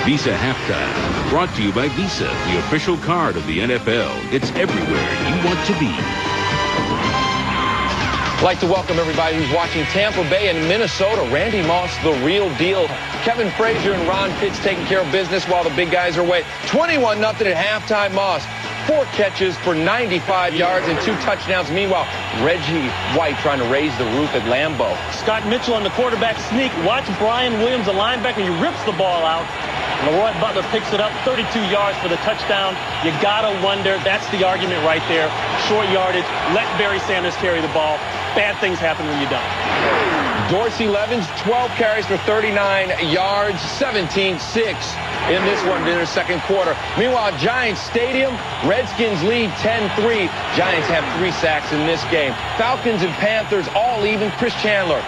Visa Halftime, brought to you by Visa, the official card of the NFL. It's everywhere you want to be. I'd like to welcome everybody who's watching Tampa Bay and Minnesota. Randy Moss, the real deal. Kevin Frazier and Ron Pitts taking care of business while the big guys are away. 21-0 at halftime. Moss, 4 catches for 95 yards and 2 touchdowns. Meanwhile, Reggie White trying to raise the roof at Lambeau. Scott Mitchell on the quarterback sneak. Watch Brian Williams, the linebacker. He rips the ball out. Leroy Butler picks it up, 32 yards for the touchdown. You gotta wonder, that's the argument right there. Short yardage, let Barry Sanders carry the ball. Bad things happen when you don't. Dorsey Levens, 12 carries for 39 yards, 17-6 in this one in the second quarter. Meanwhile, Giants Stadium, Redskins lead 10-3. Giants have 3 sacks in this game. Falcons and Panthers all even. Chris Chandler,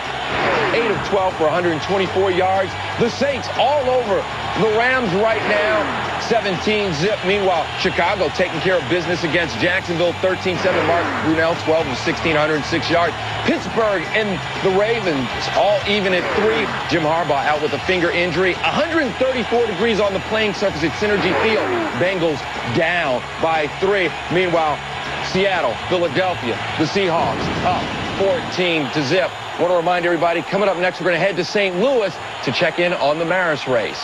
8 of 12 for 124 yards. The Saints all over the Rams right now, 17-zip. Meanwhile, Chicago taking care of business against Jacksonville, 13-7. Mark Brunell, 12 of 16, 106 yards. Pittsburgh and the Ravens all even at 3. Jim Harbaugh out with a finger injury. 134 degrees on the playing surface at Synergy Field. Bengals down by 3. Meanwhile, Seattle, Philadelphia, the Seahawks up 14-zip. I want to remind everybody, coming up next, we're going to head to St. Louis to check in on the Maris race.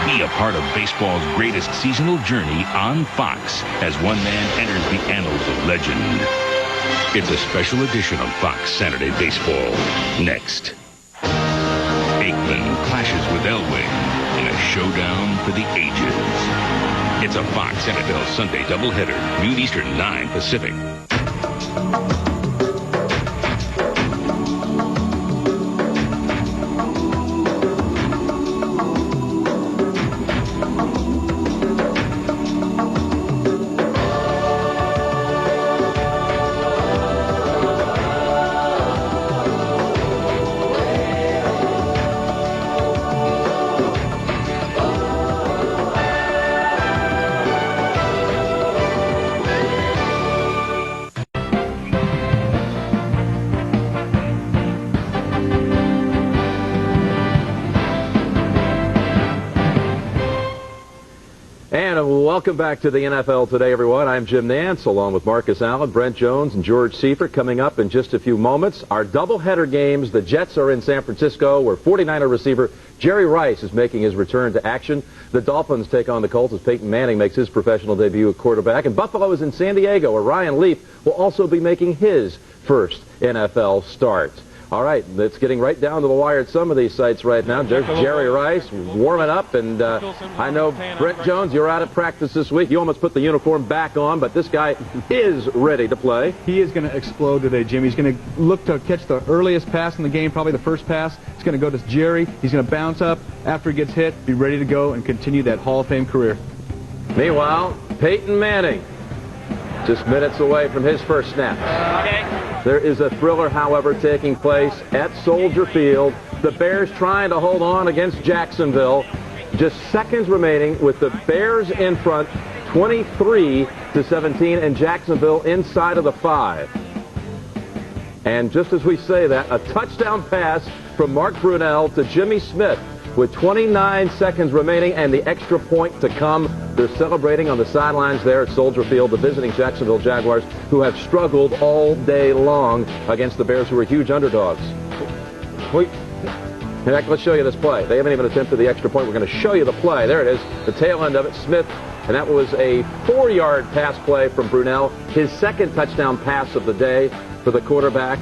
Be a part of baseball's greatest seasonal journey on Fox as one man enters the annals of legend. It's a special edition of Fox Saturday Baseball. Next, Aikman clashes with Elway in a showdown for the ages. It's a Fox NFL Sunday doubleheader, noon Eastern, 9 Pacific. Welcome back to the NFL Today, everyone. I'm Jim Nance, along with Marcus Allen, Brent Jones, and George Seifert. Coming up in just a few moments, our doubleheader games. The Jets are in San Francisco, where 49er receiver Jerry Rice is making his return to action. The Dolphins take on the Colts as Peyton Manning makes his professional debut at quarterback. And Buffalo is in San Diego, where Ryan Leaf will also be making his first NFL start. All right, it's getting right down to the wire at some of these sites right now. There's Jerry Rice warming up, and I know, Brent Jones, you're out of practice this week. You almost put the uniform back on, but this guy is ready to play. He is going to explode today, Jim. He's going to look to catch the earliest pass in the game, probably the first pass. It's going to go to Jerry. He's going to bounce up after he gets hit, be ready to go, and continue that Hall of Fame career. Meanwhile, Peyton Manning, just minutes away from his first snap. There is a thriller, however, taking place at Soldier Field. The Bears trying to hold on against Jacksonville. Just seconds remaining with the Bears in front, 23-17, and Jacksonville inside of the 5. And just as we say that, a touchdown pass from Mark Brunell to Jimmy Smith with 29 seconds remaining and the extra point to come. They're celebrating on the sidelines there at Soldier Field, the visiting Jacksonville Jaguars, who have struggled all day long against the Bears, who are huge underdogs. In fact, let's show you this play. They haven't even attempted the extra point. We're going to show you the play. There it is, the tail end of it. Smith, and that was a 4-yard pass play from Brunell, his second touchdown pass of the day for the quarterback.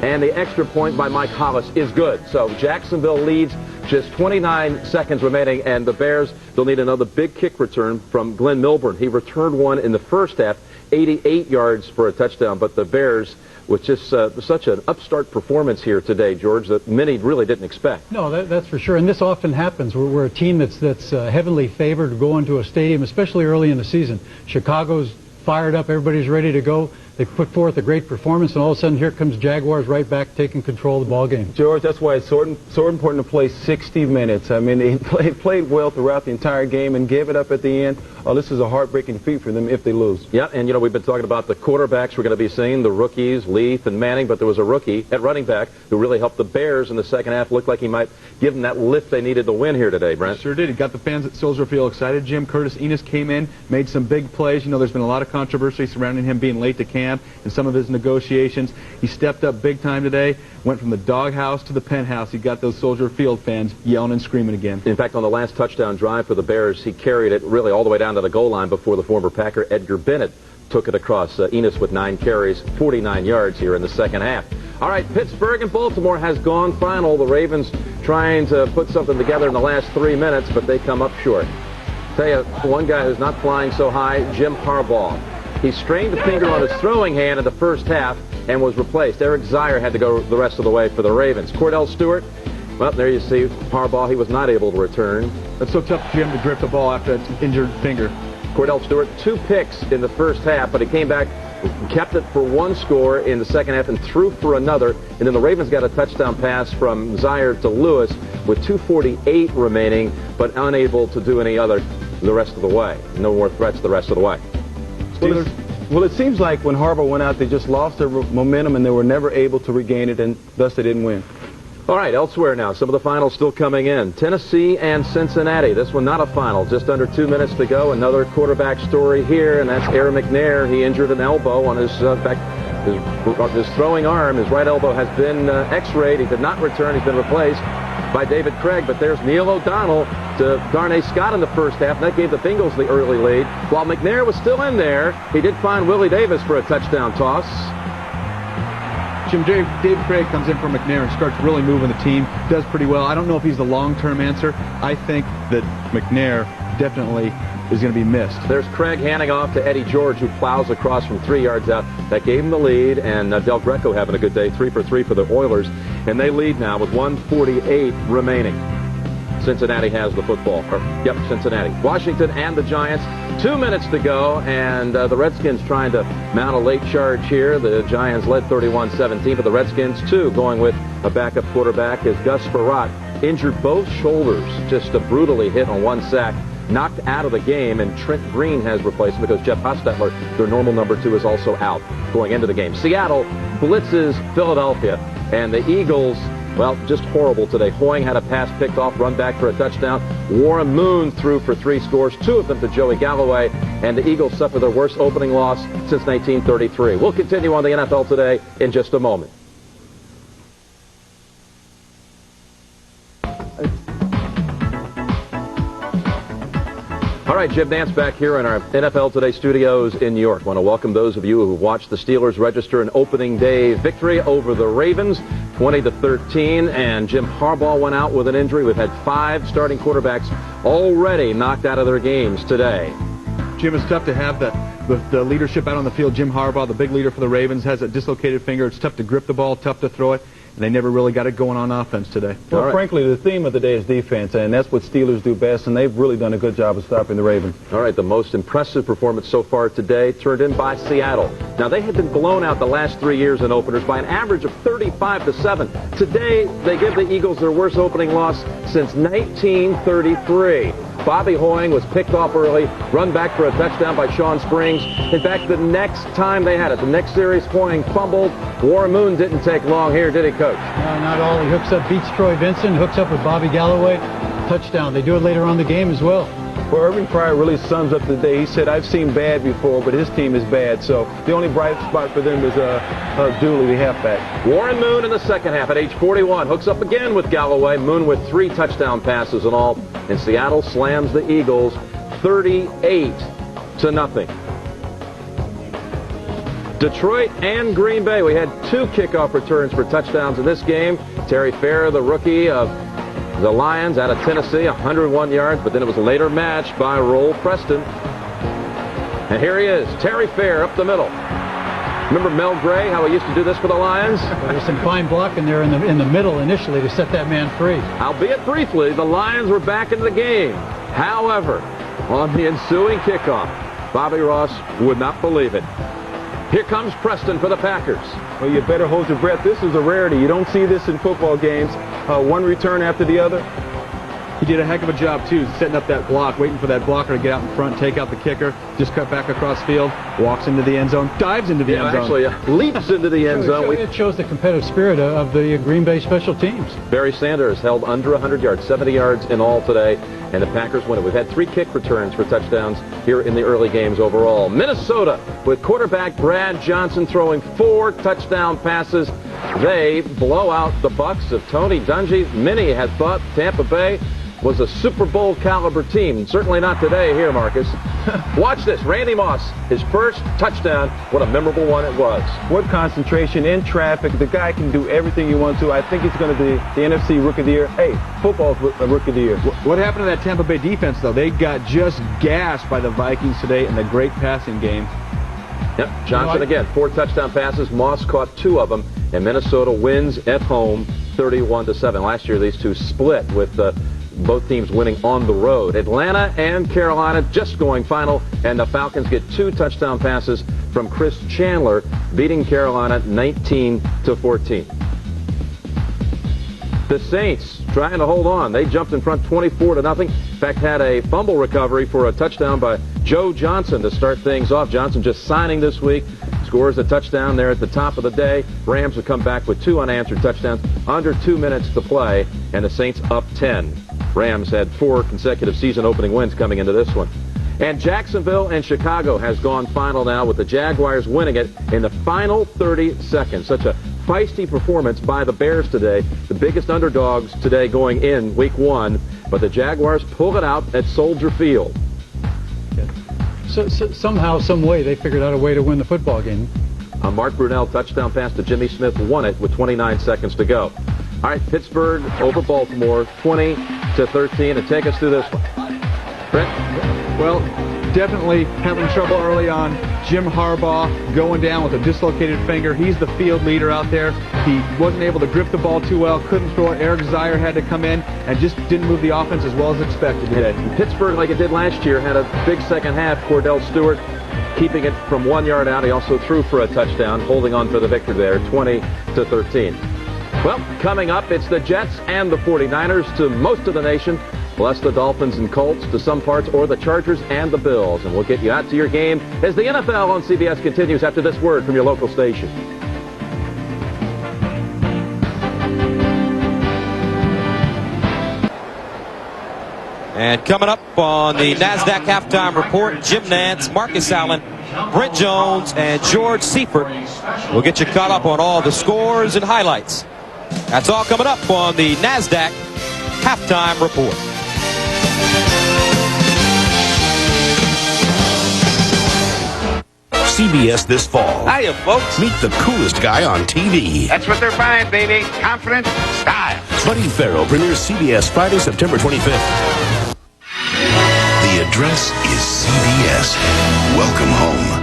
And the extra point by Mike Hollis is good. So Jacksonville leads, just 29 seconds remaining, and the Bears, they'll need another big kick return from Glenn Milburn. He returned one in the first half, 88 yards for a touchdown, but the Bears, with just such an upstart performance here today, George, that many really didn't expect. No, that's for sure, and this often happens. We're a team that's heavily favored to go into a stadium, especially early in the season. Chicago's fired up, everybody's ready to go. They put forth a great performance, and all of a sudden here comes Jaguars right back taking control of the ball game. George, that's why it's so important to play 60 minutes. I mean, they played well throughout the entire game and gave it up at the end. Oh, this is a heartbreaking defeat for them if they lose. Yeah, and, we've been talking about the quarterbacks we're going to be seeing, the rookies, Leaf and Manning, but there was a rookie at running back who really helped the Bears in the second half. Looked like he might give them that lift they needed to win here today, Brent. Sure did. He got the fans at Soldier Field excited. Jim Curtis Enos came in, made some big plays. There's been a lot of controversy surrounding him being late to camp and some of his negotiations. He stepped up big time today, went from the doghouse to the penthouse. He got those Soldier Field fans yelling and screaming again. In fact, on the last touchdown drive for the Bears, he carried it really all the way down to the goal line before the former Packer Edgar Bennett took it across. Enos with 9 carries, 49 yards here in the second half. All right, Pittsburgh and Baltimore has gone final. The Ravens trying to put something together in the last 3 minutes, but they come up short. Tell you, one guy who's not flying so high, Jim Harbaugh. He strained the finger on his throwing hand in the first half and was replaced. Eric Zier had to go the rest of the way for the Ravens. Cordell Stewart, well, there you see Harbaugh. He was not able to return. It's so tough for Jim to grip the ball after that injured finger. Cordell Stewart, 2 picks in the first half, but he came back, kept it for 1 score in the second half and threw for another. And then the Ravens got a touchdown pass from Zier to Lewis with 2:48 remaining, but unable to do any other the rest of the way. No more threats the rest of the way. Well, it seems like when Harbaugh went out, they just lost their momentum and they were never able to regain it, and thus they didn't win. All right, elsewhere now. Some of the finals still coming in. Tennessee and Cincinnati. This one not a final. Just under 2 minutes to go. Another quarterback story here, and that's Aaron McNair. He injured an elbow on his his throwing arm. His right elbow has been x-rayed. He did not return. He's been replaced by David Craig. But there's Neil O'Donnell to Darnay Scott in the first half. And that gave the Bengals the early lead. While McNair was still in there, he did find Willie Davis for a touchdown toss. Jim, Dave Craig comes in for McNair and starts really moving the team. Does pretty well. I don't know if he's the long-term answer. I think that McNair definitely is going to be missed. There's Craig handing off to Eddie George, who plows across from 3 yards out. That gave him the lead, and Del Greco having a good day, 3 for 3 for the Oilers. And they lead now with 1:48 remaining. Cincinnati has the football. Cincinnati. Washington and the Giants. 2 minutes to go, and the Redskins trying to mount a late charge here. The Giants led 31-17, but the Redskins, too, going with a backup quarterback is Gus Frerotte. Injured both shoulders, just brutally hit on 1 sack. Knocked out of the game, and Trent Green has replaced him because Jeff Hostetler, their normal number 2, is also out going into the game. Seattle blitzes Philadelphia, and the Eagles, well, just horrible today. Hoying had a pass picked off, run back for a touchdown. Warren Moon threw for 3 scores, 2 of them to Joey Galloway, and the Eagles suffer their worst opening loss since 1933. We'll continue on the NFL Today in just a moment. All right, Jim Nance back here in our NFL Today studios in New York. I want to welcome those of you who watched the Steelers register an opening day victory over the Ravens, 20-13, and Jim Harbaugh went out with an injury. We've had 5 starting quarterbacks already knocked out of their games today. Jim, it's tough to have the leadership out on the field. Jim Harbaugh, the big leader for the Ravens, has a dislocated finger. It's tough to grip the ball, tough to throw it. And they never really got it going on offense today. Well, frankly, the theme of the day is defense, and that's what Steelers do best, and they've really done a good job of stopping the Ravens. All right, the most impressive performance so far today turned in by Seattle. Now, they had been blown out the last 3 years in openers by an average of 35-7. Today, they give the Eagles their worst opening loss since 1933. Bobby Hoying was picked off early, run back for a touchdown by Sean Springs. In fact, the next time they had it, the next series, Hoying fumbled. Warren Moon didn't take long here, did he, Coach? No, not all. He hooks up, beats Troy Vincent, hooks up with Bobby Galloway. Touchdown. They do it later on in the game as well. Well, Irving Fryer really sums up the day. He said, I've seen bad before, but his team is bad. So the only bright spot for them is Dooley, the halfback. Warren Moon in the second half at age 41 hooks up again with Galloway. Moon with 3 touchdown passes in all. And Seattle slams the Eagles 38-0. Detroit and Green Bay. We had 2 kickoff returns for touchdowns in this game. Terry Fair, the rookie of the Lions, out of Tennessee, 101 yards, but then it was later matched by Roll Preston. And here he is, Terry Fair up the middle. Remember Mel Gray, how he used to do this for the Lions? There's some fine blocking there in the middle initially to set that man free. Albeit briefly, the Lions were back into the game. However, on the ensuing kickoff, Bobby Ross would not believe it. Here comes Preston for the Packers. Well, you better hold your breath. This is a rarity. You don't see this in football games. One return after the other. He did a heck of a job, too, setting up that block, waiting for that blocker to get out in front, take out the kicker, just cut back across field, walks into the end zone, dives into the end zone. Actually, leaps into the end zone. It shows the competitive spirit of the Green Bay special teams. Barry Sanders held under 100 yards, 70 yards in all today, and the Packers win it. We've had 3 kick returns for touchdowns here in the early games overall. Minnesota, with quarterback Brad Johnson throwing 4 touchdown passes. They blow out the Bucs of Tony Dungy. Many had thought Tampa Bay was a Super Bowl caliber team. Certainly not today here, Marcus. Watch this. Randy Moss, his first touchdown. What a memorable one it was. What concentration in traffic. The guy can do everything you want to. I think he's going to be the NFC Rookie of the Year. Hey, football's Rookie of the Year. What happened to that Tampa Bay defense, though? They got just gassed by the Vikings today in the great passing game. Yep, Johnson again, 4 touchdown passes. Moss caught 2 of them, and Minnesota wins at home 31-7. Last year, these two split with both teams winning on the road. Atlanta and Carolina just going final, and the Falcons get 2 touchdown passes from Chris Chandler, beating Carolina 19-14. The Saints trying to hold on. They jumped in front 24-0. In fact, had a fumble recovery for a touchdown by Joe Johnson to start things off. Johnson just signing this week. Scores a touchdown there at the top of the day. Rams would come back with 2 unanswered touchdowns under 2 minutes to play, and the Saints up 10. Rams had 4 consecutive season-opening wins coming into this one. And Jacksonville and Chicago has gone final now, with the Jaguars winning it in the final 30 seconds. Such a feisty performance by the Bears today, the biggest underdogs today going in Week 1, but the Jaguars pull it out at Soldier Field. So somehow, some way, they figured out a way to win the football game. A Mark Brunell touchdown pass to Jimmy Smith won it with 29 seconds to go. All right, Pittsburgh over Baltimore, 20-13, and take us through this one. Brent? Well, definitely having trouble early on. Jim Harbaugh going down with a dislocated finger. He's the field leader out there. He wasn't able to grip the ball too well, couldn't throw it. Eric Zier had to come in and just didn't move the offense as well as expected today. Pittsburgh, like it did last year, had a big second half. Cordell Stewart keeping it from 1 yard out. He also threw for a touchdown, holding on for the victory there, 20-13. Well, coming up, it's the Jets and the 49ers to most of the nation, plus the Dolphins and Colts to some parts, or the Chargers and the Bills. And we'll get you out to your game as the NFL on CBS continues after this word from your local station. And coming up on the NASDAQ halftime report, Jim Nantz, Marcus Allen, Brent Jones, and George Seifert will get you caught up on all the scores and highlights. That's all coming up on the NASDAQ halftime report. CBS this fall. Hiya, folks. Meet the coolest guy on TV. That's what they're buying, baby. Confidence, style. Buddy Farrell premieres CBS Friday, September 25th. The address is CBS. Welcome home.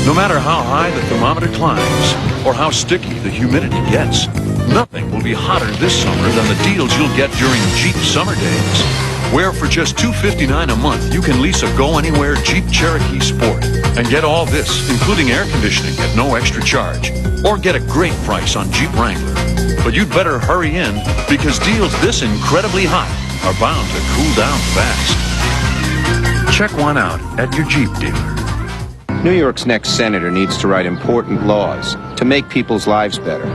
No matter how high the thermometer climbs or how sticky the humidity gets, nothing will be hotter this summer than the deals you'll get during Jeep Summer Days, where for just $259 a month you can lease a Go-Anywhere Jeep Cherokee Sport and get all this, including air conditioning at no extra charge, or get a great price on Jeep Wrangler. But you'd better hurry in, because deals this incredibly hot are bound to cool down fast. Check one out at your Jeep dealer. New York's next senator needs to write important laws to make people's lives better.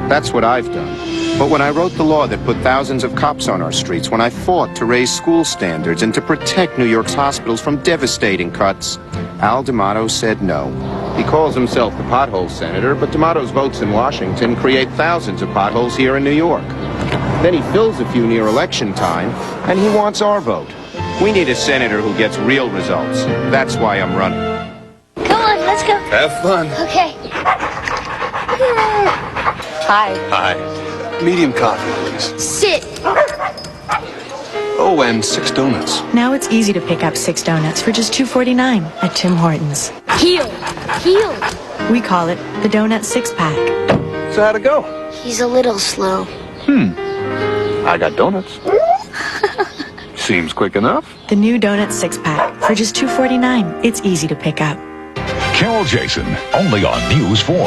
That's what I've done. But when I wrote the law that put thousands of cops on our streets, when I fought to raise school standards and to protect New York's hospitals from devastating cuts, Al D'Amato said no. He calls himself the pothole senator, but D'Amato's votes in Washington create thousands of potholes here in New York. Then he fills a few near election time, and he wants our vote. We need a senator who gets real results. That's why I'm running. Come on, let's go. Have fun. Okay. Hi. Hi. Medium coffee, please. Sit. Oh, and 6 donuts. Now it's easy to pick up 6 donuts for just $2.49 at Tim Hortons. Heel. We call it the Donut 6-pack. So how'd it go? He's a little slow. I got donuts. Seems quick enough. The new Donut 6-pack for just $2.49. It's easy to pick up. Carol Jason, only on News 4.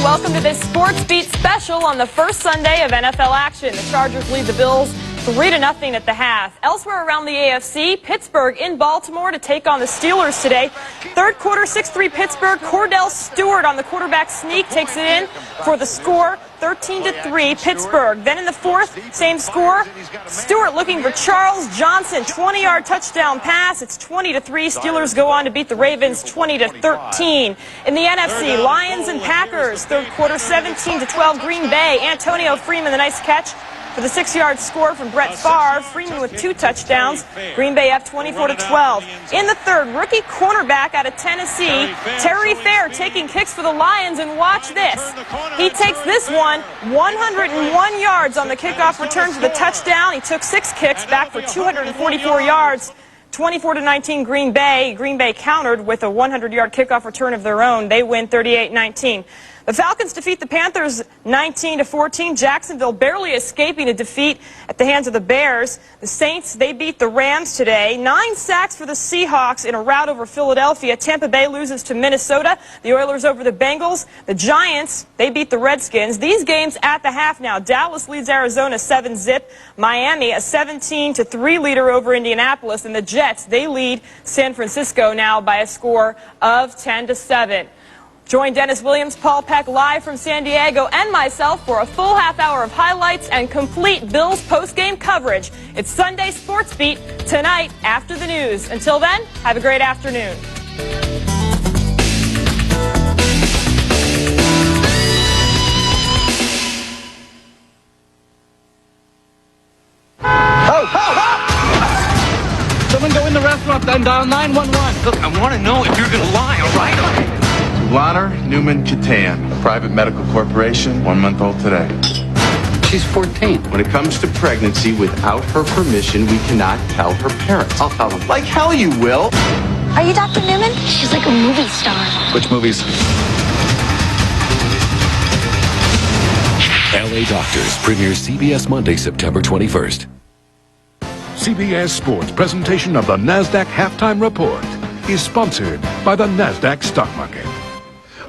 Welcome to this Sports Beat special on the first Sunday of NFL action. The Chargers lead the Bills 3-0 at the half. Elsewhere around the AFC, Pittsburgh in Baltimore to take on the Steelers today. Third quarter, 6-3 Pittsburgh. Cordell Stewart on the quarterback sneak takes it in for the score. 13-3 Pittsburgh. Then in the fourth, same score. Stewart looking for Charles Johnson, 20-yard touchdown pass. It's 20-3. Steelers go on to beat the Ravens 20-13. In the NFC, Lions and Packers. Third quarter, 17-12 Green Bay. Antonio Freeman, the nice catch for the 6-yard score from Brett Favre. Freeman with 2 touchdowns. Green Bay up 24-12. In the third, rookie cornerback out of Tennessee, Terry Fair taking kicks for the Lions, and watch this. He takes this one 101 yards on the kickoff return for the touchdown. He took 6 kicks back for 244 yards. 24-19 Green Bay. Green Bay countered with a 100-yard kickoff return of their own. They win 38-19. The Falcons defeat the Panthers 19-14. Jacksonville barely escaping a defeat at the hands of the Bears. The Saints, they beat the Rams today. 9 sacks for the Seahawks in a rout over Philadelphia. Tampa Bay loses to Minnesota. The Oilers over the Bengals. The Giants, they beat the Redskins. These games at the half now. Dallas leads Arizona 7-0. Miami, a 17-3 leader over Indianapolis. And the Jets, they lead San Francisco now by a score of 10-7. Join Dennis Williams, Paul Peck live from San Diego, and myself for a full half hour of highlights and complete Bills post-game coverage. It's Sunday Sports Beat tonight after the news. Until then, have a great afternoon. Someone go in the restaurant and dial 911. Look, I want to know if you're going to lie, all right? Lana Newman Catan, a private medical corporation, 1 month old today. She's 14. When it comes to pregnancy, without her permission, we cannot tell her parents. I'll tell them. Like hell you will. Are you Dr. Newman? She's like a movie star. Which movies? LA Doctors premieres CBS Monday, September 21st. CBS Sports presentation of the NASDAQ Halftime Report is sponsored by the NASDAQ Stock Market.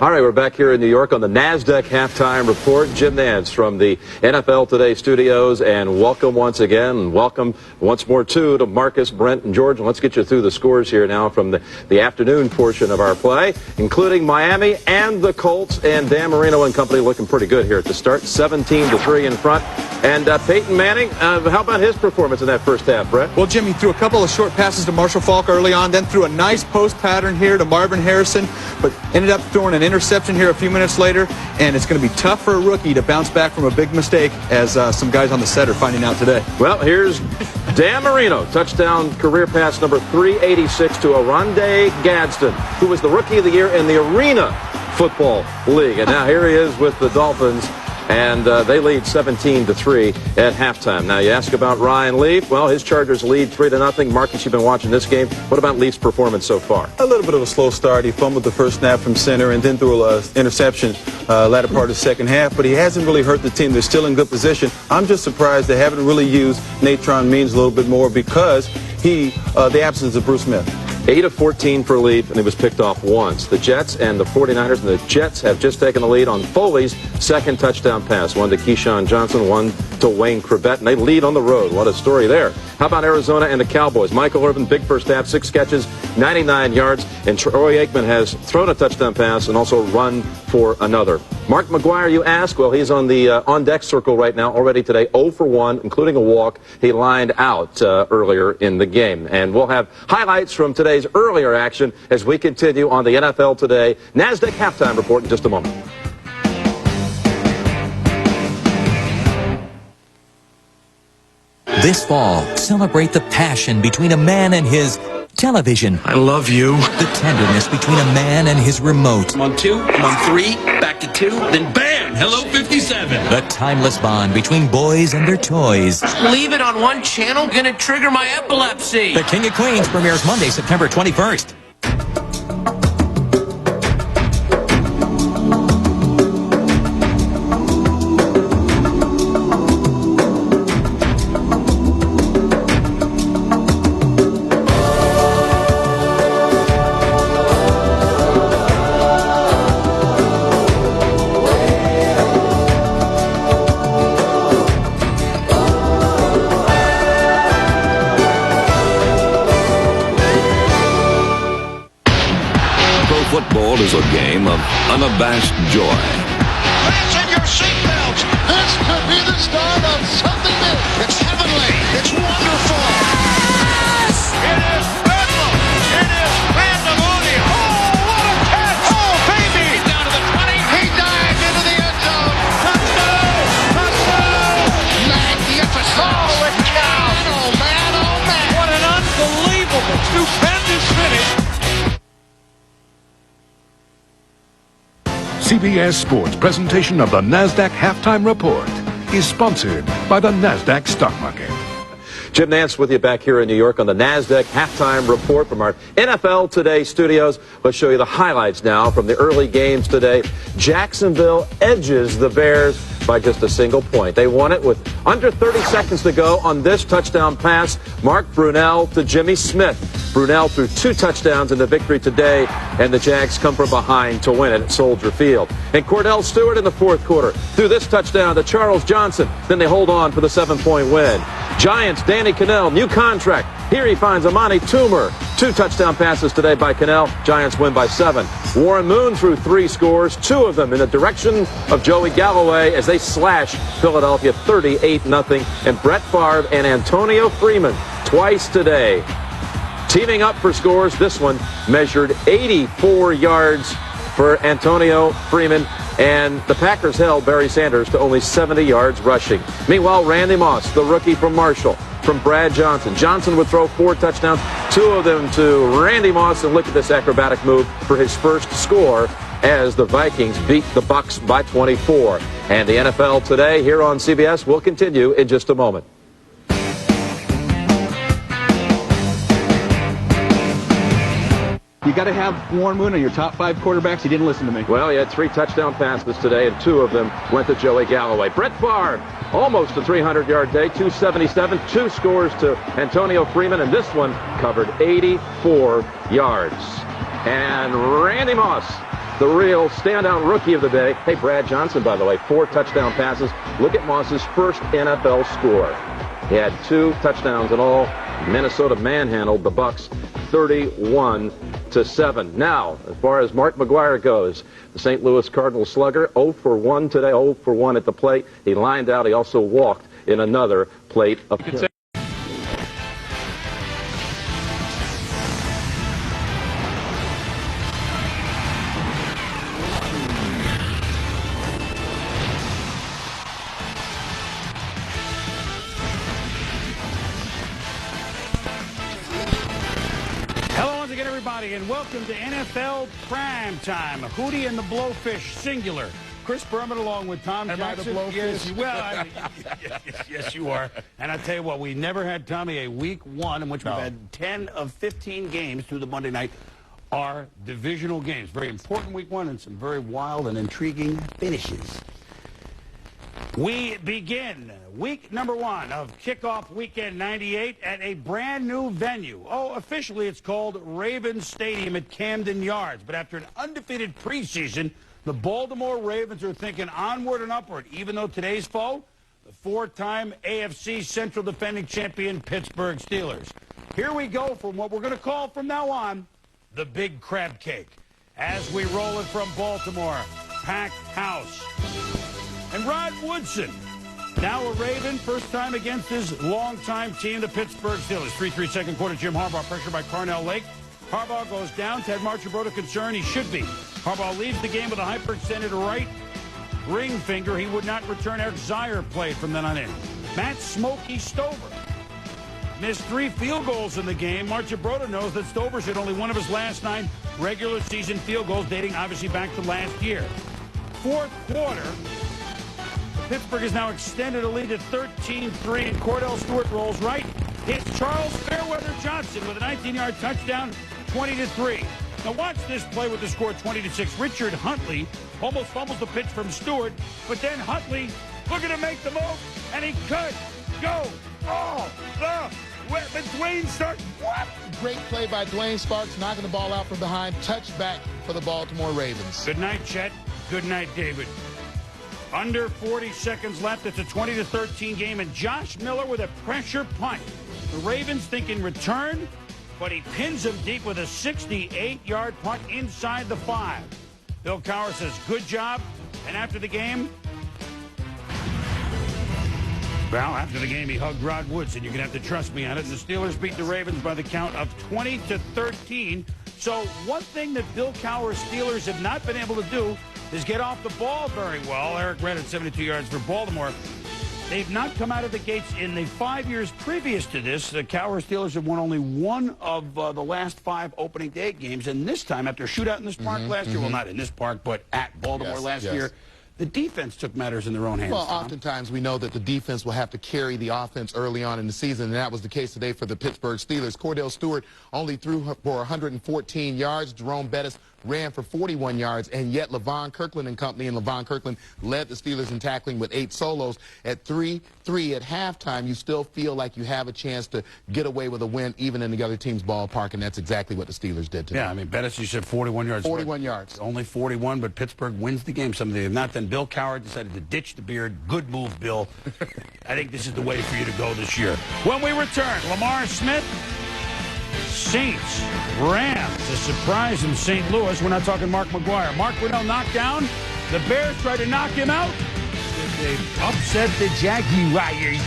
All right, we're back here in New York on the NASDAQ Halftime Report. Jim Nantz from the NFL Today studios, and welcome once again, and welcome once more, too, to Marcus, Brent, and George. And let's get you through the scores here now from the afternoon portion of our play, including Miami and the Colts, and Dan Marino and company looking pretty good here at the start, 17-3 in front. And Peyton Manning, how about his performance in that first half, Brett? Well, Jim, he threw a couple of short passes to Marshall Faulk early on, then threw a nice post pattern here to Marvin Harrison, but ended up throwing an interception here a few minutes later, and it's going to be tough for a rookie to bounce back from a big mistake, as some guys on the set are finding out today. Well, here's Dan Marino, touchdown career pass number 386 to Oronde Gadsden, who was the Rookie of the Year in the Arena Football League. And now here he is with the Dolphins, and they lead 17-3 at halftime. Now, you ask about Ryan Leaf. Well, his Chargers lead 3-0. Marcus, you've been watching this game. What about Leaf's performance so far? A little bit of a slow start. He fumbled the first snap from center and then threw an interception latter part of the second half, but he hasn't really hurt the team. They're still in good position. I'm just surprised they haven't really used Natron Means a little bit more because the absence of Bruce Smith. 8 of 14 for Leaf, and he was picked off once. The Jets and the 49ers, and the Jets have just taken the lead on Foley's second touchdown pass. One to Keyshawn Johnson, one to Wayne Crevette, and they lead on the road. What a story there. How about Arizona and the Cowboys? Michael Irvin, big first half, 6 catches, 99 yards, and Troy Aikman has thrown a touchdown pass and also run for another. Mark McGuire, you ask? Well, he's on the on-deck circle right now already today, 0 for 1, including a walk. He lined out earlier in the game. And we'll have highlights from today's earlier action as we continue on the NFL Today NASDAQ Halftime Report in just a moment. This fall, celebrate the passion between a man and his television. I love you. The tenderness between a man and his remote. I'm on 2, I'm on 3, back to 2, then bam, hello 57. The timeless bond between boys and their toys. Leave it on one channel, gonna trigger my epilepsy. The King of Queens premieres Monday, September 21st. Football is a game of unabashed joy. Fasten your seatbelts. This could be the start of something big. It's heavenly. It's wonderful. Yes! It is bedlam. It is pandemonium. Oh, what a catch. Oh, baby. He's down to the 20. He dives into the end zone. Touchdown. Touchdown. Magnificent. Holy cow. Oh, man. Oh, man. What an unbelievable, stupendous finish. CBS Sports presentation of the NASDAQ Halftime Report is sponsored by the NASDAQ Stock Market. Jim Nantz with you back here in New York on the NASDAQ Halftime Report from our NFL Today studios. Let's show you the highlights now from the early games today. Jacksonville edges the Bears by just a single point. They won it with under 30 seconds to go on this touchdown pass. Mark Brunell to Jimmy Smith. Brunell threw 2 touchdowns in the victory today, and the Jags come from behind to win it at Soldier Field. And Cordell Stewart in the fourth quarter threw this touchdown to Charles Johnson. Then they hold on for the 7-point win. Giants, Danny Cannell, new contract. Here he finds Amani Toomer. 2 touchdown passes today by Cannell. Giants win by 7. Warren Moon threw 3 scores, 2 of them in the direction of Joey Galloway as they slash Philadelphia 38-0. And Brett Favre and Antonio Freeman twice today teaming up for scores. This one measured 84 yards for Antonio Freeman, and the Packers held Barry Sanders to only 70 yards rushing. Meanwhile, Randy Moss, the rookie from Marshall, from Brad Johnson. Johnson would throw 4 touchdowns, 2 of them to Randy Moss, and look at this acrobatic move for his first score as the Vikings beat the Bucs by 24. And the NFL Today here on CBS will continue in just a moment. You got to have Warren Moon on your top 5 quarterbacks. He didn't listen to me. Well, he had 3 touchdown passes today, and 2 of them went to Joey Galloway. Brett Favre, almost a 300-yard day, 277, 2 scores to Antonio Freeman, and this one covered 84 yards. And Randy Moss, the real standout rookie of the day. Hey, Brad Johnson, by the way, 4 touchdown passes. Look at Moss's first NFL score. He had 2 touchdowns in all. Minnesota manhandled the Bucs 31-7. Now, as far as Mark McGwire goes, the St. Louis Cardinals slugger, 0 for 1 today, 0 for 1 at the plate. He lined out. He also walked in another plate of And welcome to NFL Primetime. Hootie and the Blowfish, singular. Chris Berman along with Tom Jackson. Yes, well, yes, you are. And I tell you what, we never had, Tommy, a week 1 in which we've had 10 of 15 games through the Monday night are divisional games. Very important week 1 and some very wild and intriguing finishes. We begin week number 1 of kickoff weekend 98 at a brand new venue. Oh, officially it's called Ravens Stadium at Camden Yards. But after an undefeated preseason, the Baltimore Ravens are thinking onward and upward, even though today's foe, the 4-time AFC Central defending champion Pittsburgh Steelers. Here we go from what we're going to call from now on the Big Crab Cake. As we roll it from Baltimore, packed house. And Rod Woodson, now a Raven, first time against his longtime team, the Pittsburgh Steelers. 3-3 second quarter, Jim Harbaugh pressure by Carnell Lake. Harbaugh goes down. Ted Marchibroda concerned. He should be. Harbaugh leaves the game with a hyperextended right ring finger. He would not return. Eric Zier played from then on in. Matt Smokey Stover missed 3 field goals in the game. Marchibroda knows that Stover's hit only one of his last 9 regular season field goals, dating obviously back to last year. Fourth quarter, Pittsburgh has now extended a lead to 13-3, and Cordell Stewart rolls right. Hits Charles Fairweather Johnson with a 19-yard touchdown, 20-3. Now watch this play with the score 20-6. Richard Huntley almost fumbles the pitch from Stewart, but then Huntley looking to make the move, and he could go all the way. But Dwayne Starks, what? Great play by Dwayne Sparks, knocking the ball out from behind. Touchback for the Baltimore Ravens. Good night, Chet. Good night, David. Under 40 seconds left. It's a 20-13 game, and Josh Miller with a pressure punt. The Ravens thinking return, but he pins him deep with a 68-yard punt inside the 5. Bill Cowher says, good job. And after the game, well, after the game, he hugged Rod Wood, and you're going to have to trust me on it. The Steelers beat the Ravens by the count of 20-13. So one thing that Bill Cowher's Steelers have not been able to do is get off the ball very well. Eric Red at 72 yards for Baltimore. They've not come out of the gates in the 5 years previous to this. The Cowher Steelers have won only one of the last 5 opening day games. And this time, after a shootout in this park last year, well, not in this park, but at Baltimore last year, the defense took matters in their own hands. Well, oftentimes we know that the defense will have to carry the offense early on in the season, and that was the case today for the Pittsburgh Steelers. Cordell Stewart only threw for 114 yards. Jerome Bettis ran for 41 yards, and yet LaVon Kirkland and company, and LaVon Kirkland led the Steelers in tackling with 8 solos. At 3-3 at halftime, you still feel like you have a chance to get away with a win even in the other team's ballpark, and that's exactly what the Steelers did today. Yeah, I mean, Bettis, you said 41 yards. 41 yards. Only 41, but Pittsburgh wins the game. Something they have not done. Bill Cowher decided to ditch the beard. Good move, Bill. I think this is the way for you to go this year. When we return, Lamar Smith, Saints, Rams, a surprise in St. Louis. We're not talking Mark McGuire. Mark Brunell knocked down. The Bears tried to knock him out. They upset the Jaguars.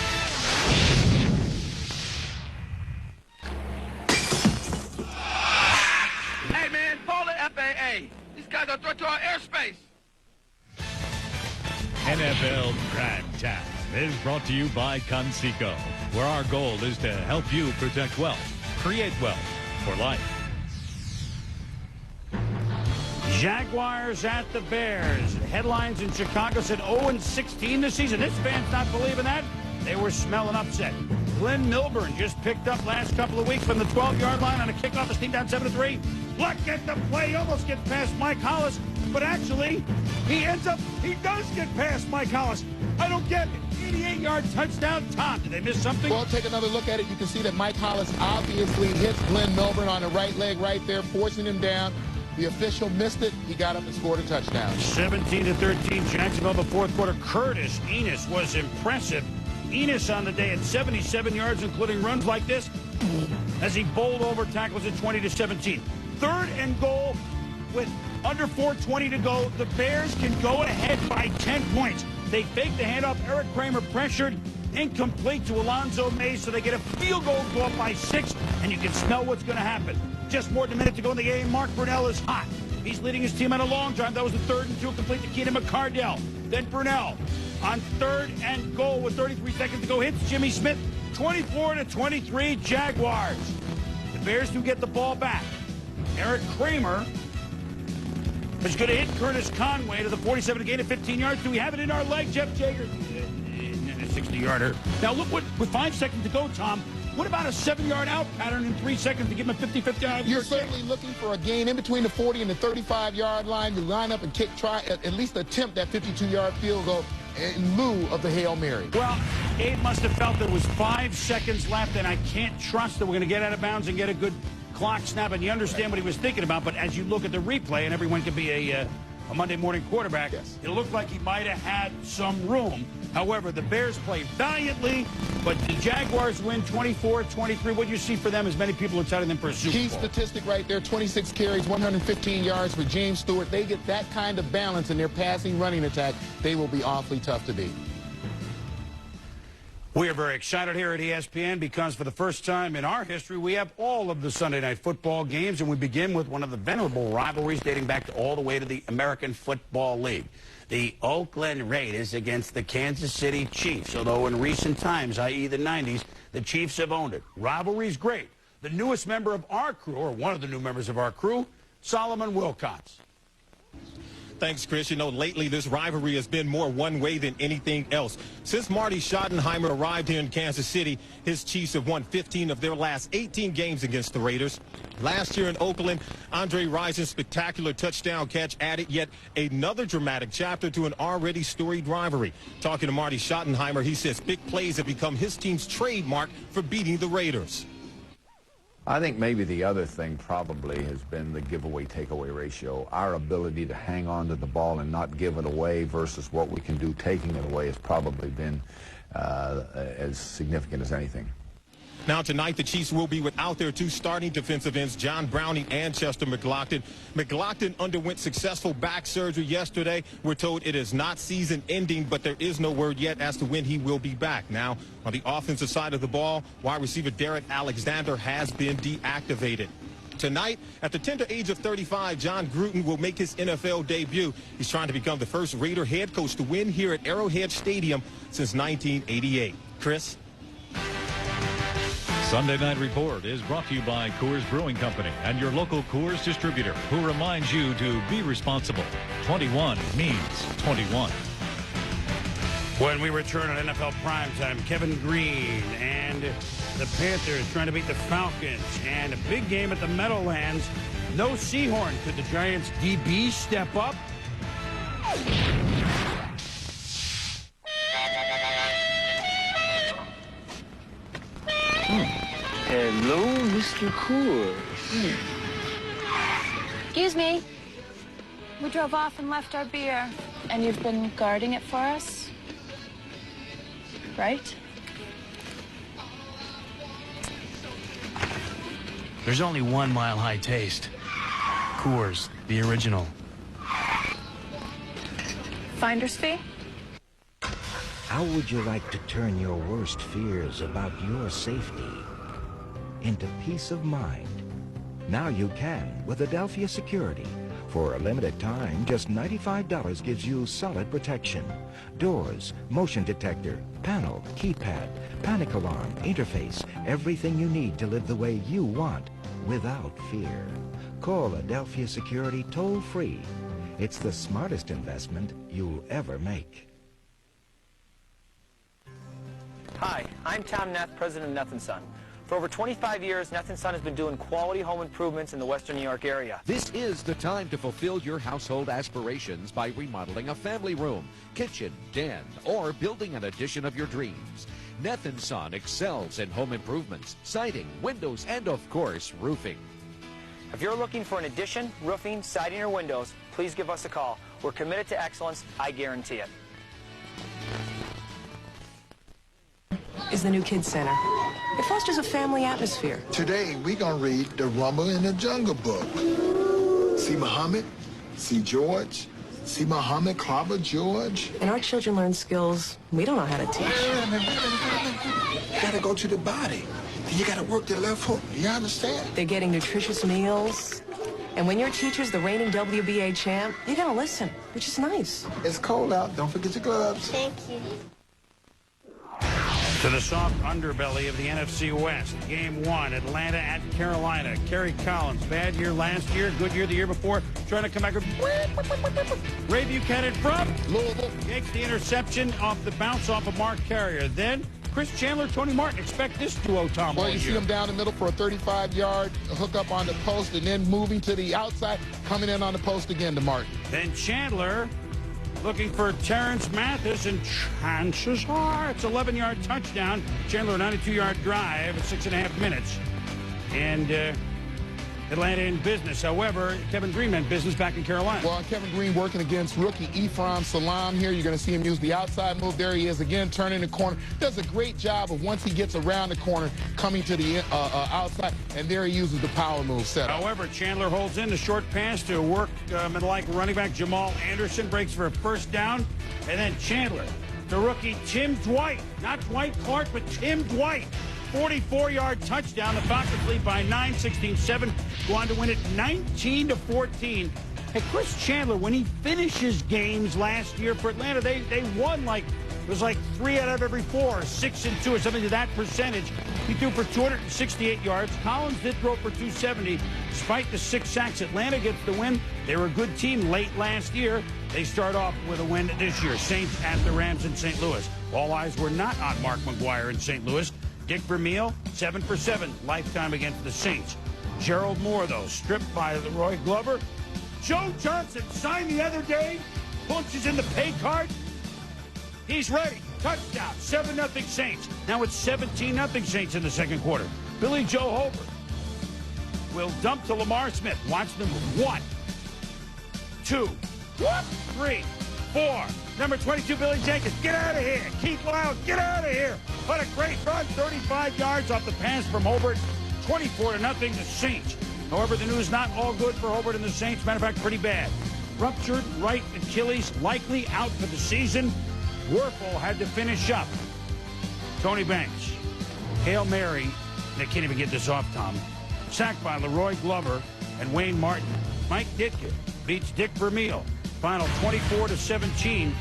Hey, man, call the FAA. These guys are a threat to our airspace. NFL Primetime is brought to you by Conseco, where our goal is to help you protect wealth, create wealth for life. Jaguars at the Bears. Headlines in Chicago said 0-16 this season. This fan's not believing that. They were smelling upset. Glenn Milburn just picked up last couple of weeks from the 12-yard line on a kickoff. The team down 7-3. Luck at the play. Almost gets past Mike Hollis. But actually, he does get past Mike Hollis. I don't get it. 88-yard touchdown. Tom, did they miss something? Well, take another look at it. You can see that Mike Hollis obviously hits Glenn Milburn on the right leg right there, forcing him down. The official missed it. He got up and scored a touchdown. 17-13, Jacksonville, the fourth quarter. Curtis Enis was impressive. Enis on the day at 77 yards, including runs like this, as he bowled over tackles at 20-17. 3rd and goal with under 4:20 to go. The Bears can go ahead by 10 points. They fake the handoff. Eric Kramer pressured, incomplete to Alonzo Mays, so they get a field goal, go up by 6, and you can smell what's going to happen. Just more than a minute to go in the game. Mark Brunell is hot. He's leading his team on a long drive. That was the 3rd and 2, complete to Keenan McCardell. Then Brunell on 3rd and goal with 33 seconds to go hits Jimmy Smith. 24-23 Jaguars. The Bears do get the ball back. Eric Kramer is going to hit Curtis Conway to the 47 to gain of 15 yards. Do we have it in our leg, Jeff Jager? 60-yarder. Now look what, with 5 seconds to go, Tom, what about a 7-yard out pattern in 3 seconds to give him a 50-50 yard? You're certainly looking for a gain in between the 40 and the 35-yard line. You line up and try at least attempt that 52-yard field goal in lieu of the Hail Mary. Well, Abe must have felt there was 5 seconds left, and I can't trust that we're going to get out of bounds and get a good clock snap, and you understand what he was thinking about. But as you look at the replay, and everyone can be a Monday morning quarterback, it looked like he might have had some room. However, the Bears played valiantly, but the Jaguars win 24-23. What do you see for them as many people are touting them for a Super Bowl? Key statistic right there, 26 carries, 115 yards for James Stewart. They get that kind of balance in their passing running attack. They will be awfully tough to beat. We are very excited here at ESPN because for the first time in our history, we have all of the Sunday night football games, and we begin with one of the venerable rivalries dating back all the way to the American Football League. The Oakland Raiders against the Kansas City Chiefs, although in recent times, i.e. the 90s, the Chiefs have owned it. Rivalry's great. The newest member of our crew, or one of the new members of our crew, Solomon Wilcots. Thanks, Chris. You know, lately this rivalry has been more one way than anything else. Since Marty Schottenheimer arrived here in Kansas City, his Chiefs have won 15 of their last 18 games against the Raiders. Last year in Oakland, Andre Rison's spectacular touchdown catch added yet another dramatic chapter to an already storied rivalry. Talking to Marty Schottenheimer, he says big plays have become his team's trademark for beating the Raiders. I think maybe the other thing probably has been the giveaway-takeaway ratio. Our ability to hang on to the ball and not give it away versus what we can do taking it away has probably been as significant as anything. Now tonight, the Chiefs will be without their two starting defensive ends, John Browning and Chester McLaughlin. McLaughlin underwent successful back surgery yesterday. We're told it is not season-ending, but there is no word yet as to when he will be back. Now, on the offensive side of the ball, wide receiver Derek Alexander has been deactivated. Tonight, at the tender age of 35, John Gruden will make his NFL debut. He's trying to become the first Raider head coach to win here at Arrowhead Stadium since 1988. Chris? Sunday Night Report is brought to you by Coors Brewing Company and your local Coors distributor, who reminds you to be responsible. 21 means 21. When we return on NFL Primetime, Kevin Green and the Panthers trying to beat the Falcons, and a big game at the Meadowlands. No Seahorn. Could the Giants DB step up? Hello, Mr. Coors. Excuse me. We drove off and left our beer. And you've been guarding it for us? Right? There's only one Mile High taste. Coors, the original. Finder's fee? How would you like to turn your worst fears about your safety into peace of mind? Now you can with Adelphia Security. For a limited time, just $95 gives you solid protection. Doors, motion detector, panel, keypad, panic alarm, interface, everything you need to live the way you want without fear. Call Adelphia Security toll-free. It's the smartest investment you'll ever make. Hi, I'm Tom Neff, president of Neff & Son. For over 25 years, Neff & Son has been doing quality home improvements in the Western New York area. This is the time to fulfill your household aspirations by remodeling a family room, kitchen, den, or building an addition of your dreams. Neff & Son excels in home improvements, siding, windows, and of course, roofing. If you're looking for an addition, roofing, siding, or windows, please give us a call. We're committed to excellence. I guarantee it. Is the new Kids Center. It fosters a family atmosphere. Today, we're going to read The Rumble in the Jungle Book. See Muhammad, see George, see Muhammad clobber George. And our children learn skills we don't know how to teach. You got to go to the body. You got to work the left hook. You understand? They're getting nutritious meals. And when your teacher's the reigning WBA champ, you're going to listen, which is nice. It's cold out. Don't forget your gloves. Thank you. To the soft underbelly of the NFC West. Game 1, Atlanta at Carolina. Kerry Collins, bad year last year, good year the year before, trying to come back. Ray Buchanan from Louisville takes the interception off the bounce off of Mark Carrier. Then Chris Chandler, Tony Martin. Expect this duo, Tom. Well, you see him down the middle for a 35-yard hookup on the post, and then moving to the outside, coming in on the post again to Martin. Then Chandler looking for Terrence Mathis, and chances are it's 11-yard touchdown. Chandler, a 92-yard drive at 6.5 minutes. And Atlanta in business. However, Kevin Green meant business back in Carolina. Well, Kevin Green working against rookie Ephraim Salaam here. You're going to see him use the outside move. There he is again, turning the corner. Does a great job of once he gets around the corner, coming to the outside, and there he uses the power move setup. However, Chandler holds in the short pass to work like running back Jamal Anderson, breaks for a first down, and then Chandler, the rookie Tim Dwight, not Dwight Clark, but Tim Dwight. 44-yard touchdown. The Falcons lead by 9, 16-7. Go on to win it 19-14. Hey, Chris Chandler, when he finishes games last year for Atlanta, they won like, it was like 3 out of every 4, 6-2, or something to that percentage. He threw for 268 yards. Collins did throw for 270. Despite the 6 sacks, Atlanta gets the win. They were a good team late last year. They start off with a win this year. Saints at the Rams in St. Louis. All eyes were not on Mark McGuire in St. Louis. Dick Vermeil, 7 for 7, lifetime against the Saints. Gerald Moore, though, stripped by Leroy Glover. Joe Johnson signed the other day, punches in the pay card. He's ready. Touchdown, 7-0 Saints. Now it's 17-0 Saints in the second quarter. Billy Joe Holbert will dump to Lamar Smith. Watch them move. 1, 2, 3, 4. Number 22, Billy Jenkins, get out of here. Keith Loud, get out of here. What a great run. 35 yards off the pass from Hobart. 24-0, the Saints. However, the news not all good for Hobart and the Saints. Matter of fact, pretty bad. Ruptured right Achilles, likely out for the season. Werfel had to finish up. Tony Banks. Hail Mary. They can't even get this off, Tom. Sacked by Leroy Glover and Wayne Martin. Mike Ditka beats Dick Vermeil. Final 24-17.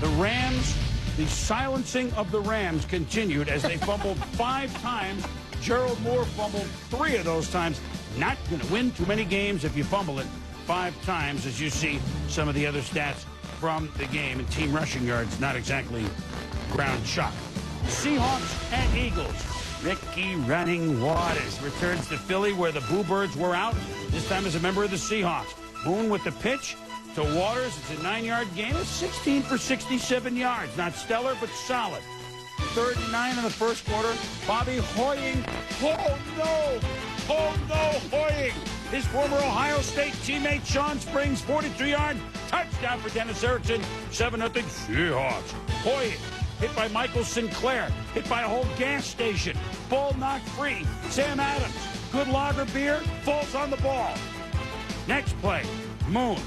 The Rams, the silencing of the Rams continued as they fumbled 5 times. Gerald Moore fumbled 3 of those times. Not going to win too many games if you fumble it 5 times, as you see some of the other stats from the game. And team rushing yards, not exactly ground shock. Seahawks and Eagles. Ricky Running Waters returns to Philly where the Boo Birds were out, this time as a member of the Seahawks. Moon with the pitch to Waters. It's a 9-yard gain. It's 16 for 67 yards. Not stellar, but solid. 3rd and 9 in the first quarter. Bobby Hoying. Oh, no. Oh, no, Hoying. His former Ohio State teammate Sean Springs, 42-yard touchdown for Dennis Erickson. 7-0 Seahawks. Hoying. Hit by Michael Sinclair. Hit by a whole gas station. Ball knocked free. Sam Adams. Good lager beer. Falls on the ball. Next play. Moon.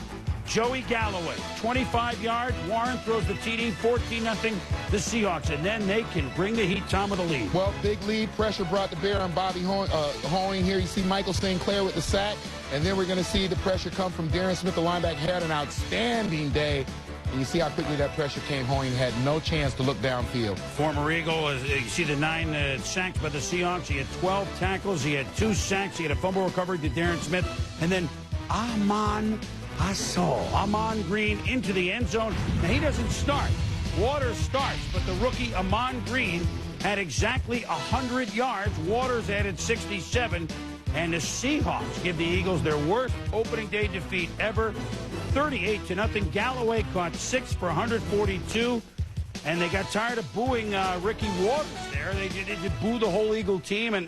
Joey Galloway. 25 yards. Warren throws the TD. 14-0 the Seahawks. And then they can bring the heat, Tom, with the lead. Well, big lead. Pressure brought to bear on Bobby Hoying here. You see Michael Sinclair with the sack. And then we're going to see the pressure come from Darren Smith. The linebacker had an outstanding day. And you see how quickly that pressure came. Hoying had no chance to look downfield. Former Eagle, you see the 9 sacks by the Seahawks. He had 12 tackles. He had 2 sacks. He had a fumble recovery to Darren Smith. And then Amon Green into the end zone. Now, he doesn't start. Waters starts, but the rookie Amon Green had exactly 100 yards. Waters added 67. And the Seahawks give the Eagles their worst opening day defeat ever. 38-0. Galloway caught 6 for 142. And they got tired of booing Ricky Waters there. They did boo the whole Eagle team. And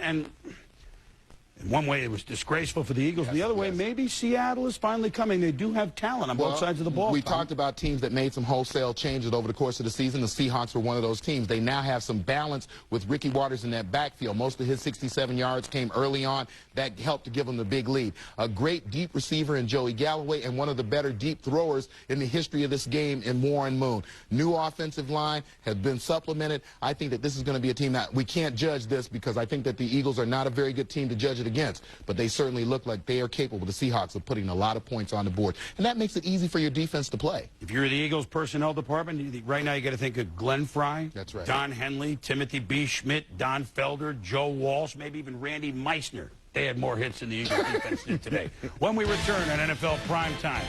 in one way, it was disgraceful for the Eagles. Yes, the other way, maybe Seattle is finally coming. They do have talent on both sides of the ball. We talked about teams that made some wholesale changes over the course of the season. The Seahawks were one of those teams. They now have some balance with Ricky Waters in that backfield. Most of his 67 yards came early on. That helped to give them the big lead. A great deep receiver in Joey Galloway and one of the better deep throwers in the history of this game in Warren Moon. New offensive line has been supplemented. I think that this is going to be a team that we can't judge this because I think that the Eagles are not a very good team to judge it against, but they certainly look like they are capable, the Seahawks, of putting a lot of points on the board. And that makes it easy for your defense to play. If you're the Eagles personnel department, right now you got to think of Glenn Fry, that's right, Don Henley, Timothy B. Schmidt, Don Felder, Joe Walsh, maybe even Randy Meissner. They had more hits than the Eagles defense did today. When we return on NFL Primetime.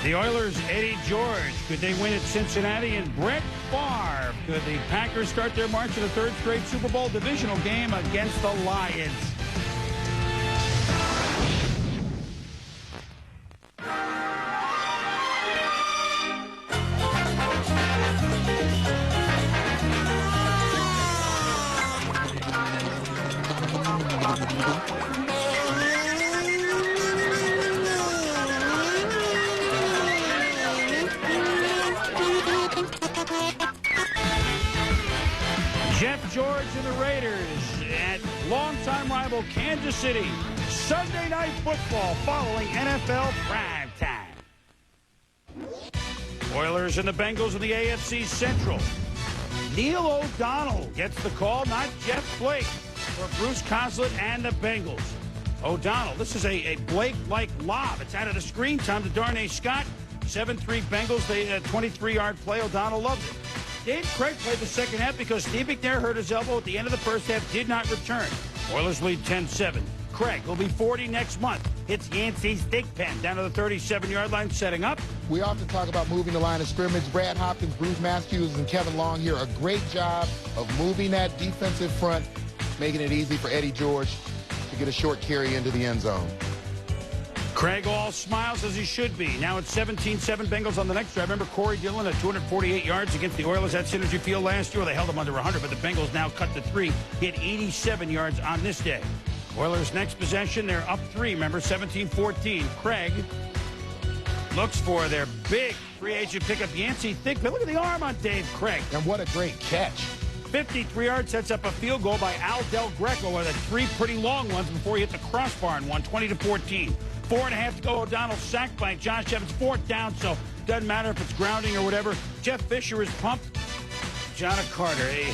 The Oilers, Eddie George. Could they win at Cincinnati? And Brett Favre. Could the Packers start their march to the 3rd straight Super Bowl divisional game against the Lions? Jeff George and the Raiders at longtime rival Kansas City. Sunday Night Football following NFL Primetime. Oilers and the Bengals in the AFC Central. Neil O'Donnell gets the call, not Jeff Blake, for Bruce Coslett and the Bengals. O'Donnell, this is a Blake-like lob. It's out of the screen. Time to Darnay Scott. 7-3 Bengals. They 23-yard play. O'Donnell loves it. Dave Craig played the second half because Steve McNair hurt his elbow at the end of the first half, did not return. Oilers lead 10-7. Craig will be 40 next month. Hits Yancey's stick pen down to the 37-yard line, setting up. We often talk about moving the line of scrimmage. Brad Hopkins, Bruce Matthews, and Kevin Long here. A great job of moving that defensive front, making it easy for Eddie George to get a short carry into the end zone. Craig all smiles as he should be. Now it's 17-7 Bengals on the next drive. Remember Corey Dillon at 248 yards against the Oilers at Synergy Field last year? They held him under 100, but the Bengals now cut to 3. Hit 87 yards on this day. Oilers next possession, they're up 3. Remember, 17-14. Craig looks for their big free agent pickup, Yancey Thigpen. Look at the arm on Dave Craig. And what a great catch. 53 yards, sets up a field goal by Al Del Greco with 3 pretty long ones before he hit the crossbar and won 20-14. 4.5 to go. O'Donnell sacked by Josh Evans. 4th down, so doesn't matter if it's grounding or whatever. Jeff Fisher is pumped. John Carter, he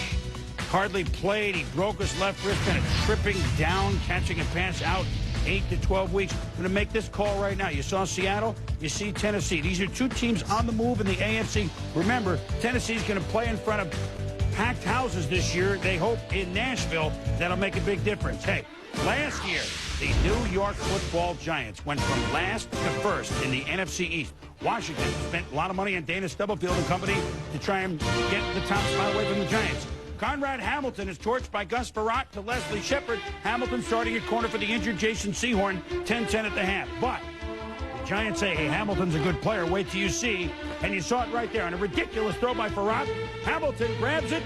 hardly played. He broke his left wrist, kind of tripping down, catching a pass out 8 to 12 weeks. Going to make this call right now. You saw Seattle, you see Tennessee. These are 2 teams on the move in the AFC. Remember, Tennessee's going to play in front of packed houses this year. They hope in Nashville. That'll make a big difference. Hey, last year, the New York Football Giants went from last to first in the NFC East. Washington spent a lot of money on Dana Stubblefield and company to try and get the top spot away from the Giants. Conrad Hamilton is torched by Gus Frerotte to Leslie Shepard. Hamilton starting at corner for the injured Jason Sehorn, 10-10 at the half. But the Giants say, hey, Hamilton's a good player. Wait till you see. And you saw it right there on a ridiculous throw by Frerotte. Hamilton grabs it.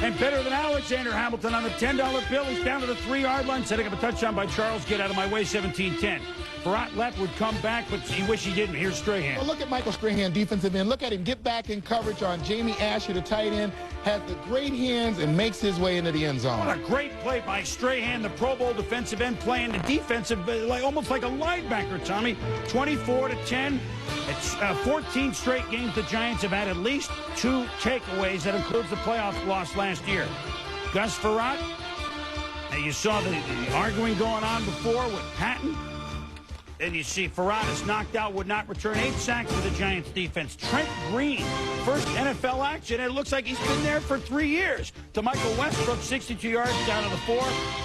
And better than Alexander Hamilton on the $10 bill. He's down to the 3-yard line, setting up a touchdown by Charles. Get out of my way, 17-10. Frerotte left, would come back, but he wish he didn't. Here's Strahan. Well, look at Michael Strahan, defensive end. Look at him get back in coverage on Jamie Asher, the tight end. Has the great hands and makes his way into the end zone. What a great play by Strahan, the Pro Bowl defensive end, playing the defensive, almost like a linebacker, Tommy. 24-10. It's 14 straight games the Giants have had at least 2 takeaways. That includes the playoff loss last year. Gus Frerotte, you saw the arguing going on before with Patton. And you see Frerotte is knocked out, would not return. 8 sacks for the Giants defense. Trent Green, first NFL action. It looks like he's been there for 3 years. To Michael Westbrook, 62 yards down to the 4.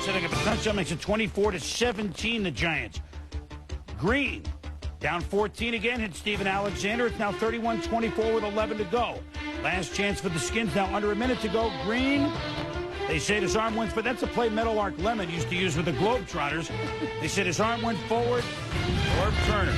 Setting up a touchdown, makes it 24-17, the Giants. Green, down 14 again, hit Steven Alexander. It's now 31-24 with 11 to go. Last chance for the Skins, now under a minute to go. Green, they said his arm went, but that's a play Meadowlark Lemon used to use with the Globetrotters. They said his arm went forward. Herb Turner.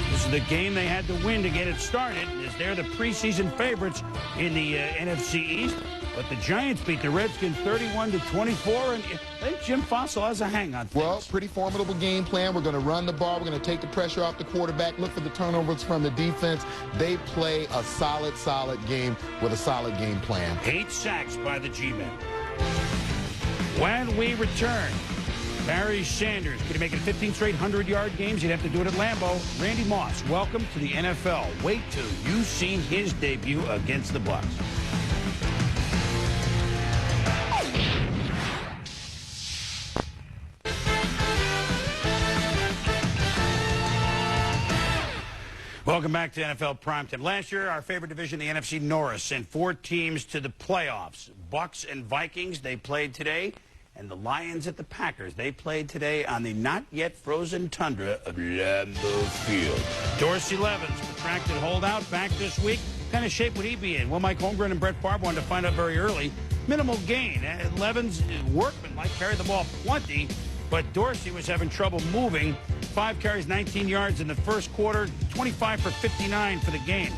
This is the game they had to win to get it started, as they're the preseason favorites in the NFC East. But the Giants beat the Redskins 31-24, and I think Jim Fossil has a hang on things. Well, pretty formidable game plan. We're going to run the ball. We're going to take the pressure off the quarterback, look for the turnovers from the defense. They play a solid game with a solid game plan. 8 sacks by the G-men. When we return, Barry Sanders, could he make it 15 straight 100-yard games? He'd have to do it at Lambeau. Randy Moss, welcome to the NFL. Wait till you've seen his debut against the Bucs. Welcome back to NFL Primetime. Last year, our favorite division, the NFC North, sent 4 teams to the playoffs. Bucs and Vikings, they played today. And the Lions at the Packers, they played today on the not-yet-frozen tundra of Lambeau Field. Dorsey Levens, protracted holdout, back this week. What kind of shape would he be in? Well, Mike Holmgren and Brett Favre wanted to find out very early. Minimal gain. Levens, workmanlike, carried the ball plenty, but Dorsey was having trouble moving. 5 carries, 19 yards in the first quarter, 25 for 59 for the game.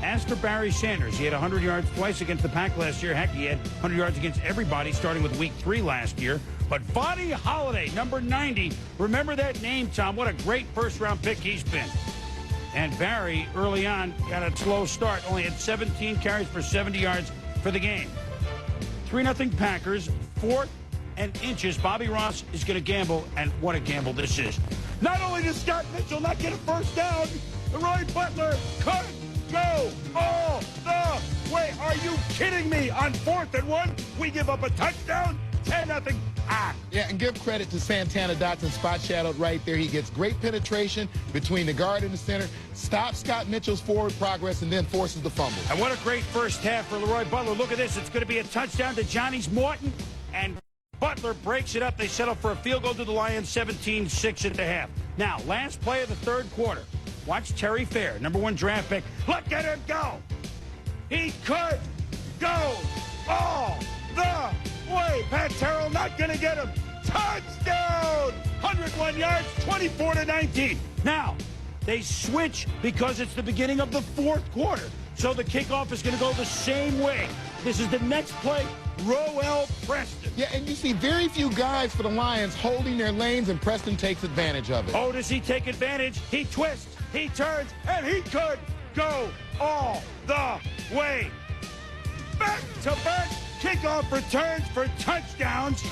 As for Barry Sanders, he had 100 yards twice against the Pack last year. Heck, he had 100 yards against everybody, starting with Week 3 last year. But Vonnie Holliday, number 90, remember that name, Tom. What a great first-round pick he's been. And Barry, early on, got a slow start. Only had 17 carries for 70 yards for the game. 3-0 Packers, 4th and inches. Bobby Ross is going to gamble, and what a gamble this is. Not only does Scott Mitchell not get a first down, Roy Butler could go all the way. Are you kidding me? On 4th and 1, we give up a touchdown? 10-0. Yeah, and give credit to Santana Dotson, spot shadowed right there. He gets great penetration between the guard and the center, stops Scott Mitchell's forward progress, and then forces the fumble. And what a great first half for Leroy Butler. Look at this. It's going to be a touchdown to Johnny's Morton, and Butler breaks it up. They settle for a field goal to the Lions, 17-6 at the half. Now, last play of the third quarter. Watch Terry Fair, number 1 draft pick. Look at him go. He could go all the way. Pat Terrell not going to get him. Touchdown! 101 yards, 24-19. Now, they switch because it's the beginning of the 4th quarter. So the kickoff is going to go the same way. This is the next play. Roel Preston. Yeah, and you see very few guys for the Lions holding their lanes, and Preston takes advantage of it. Oh, does he take advantage? He twists. He turns, and he could go all the way. Back-to-back kickoff returns for touchdowns.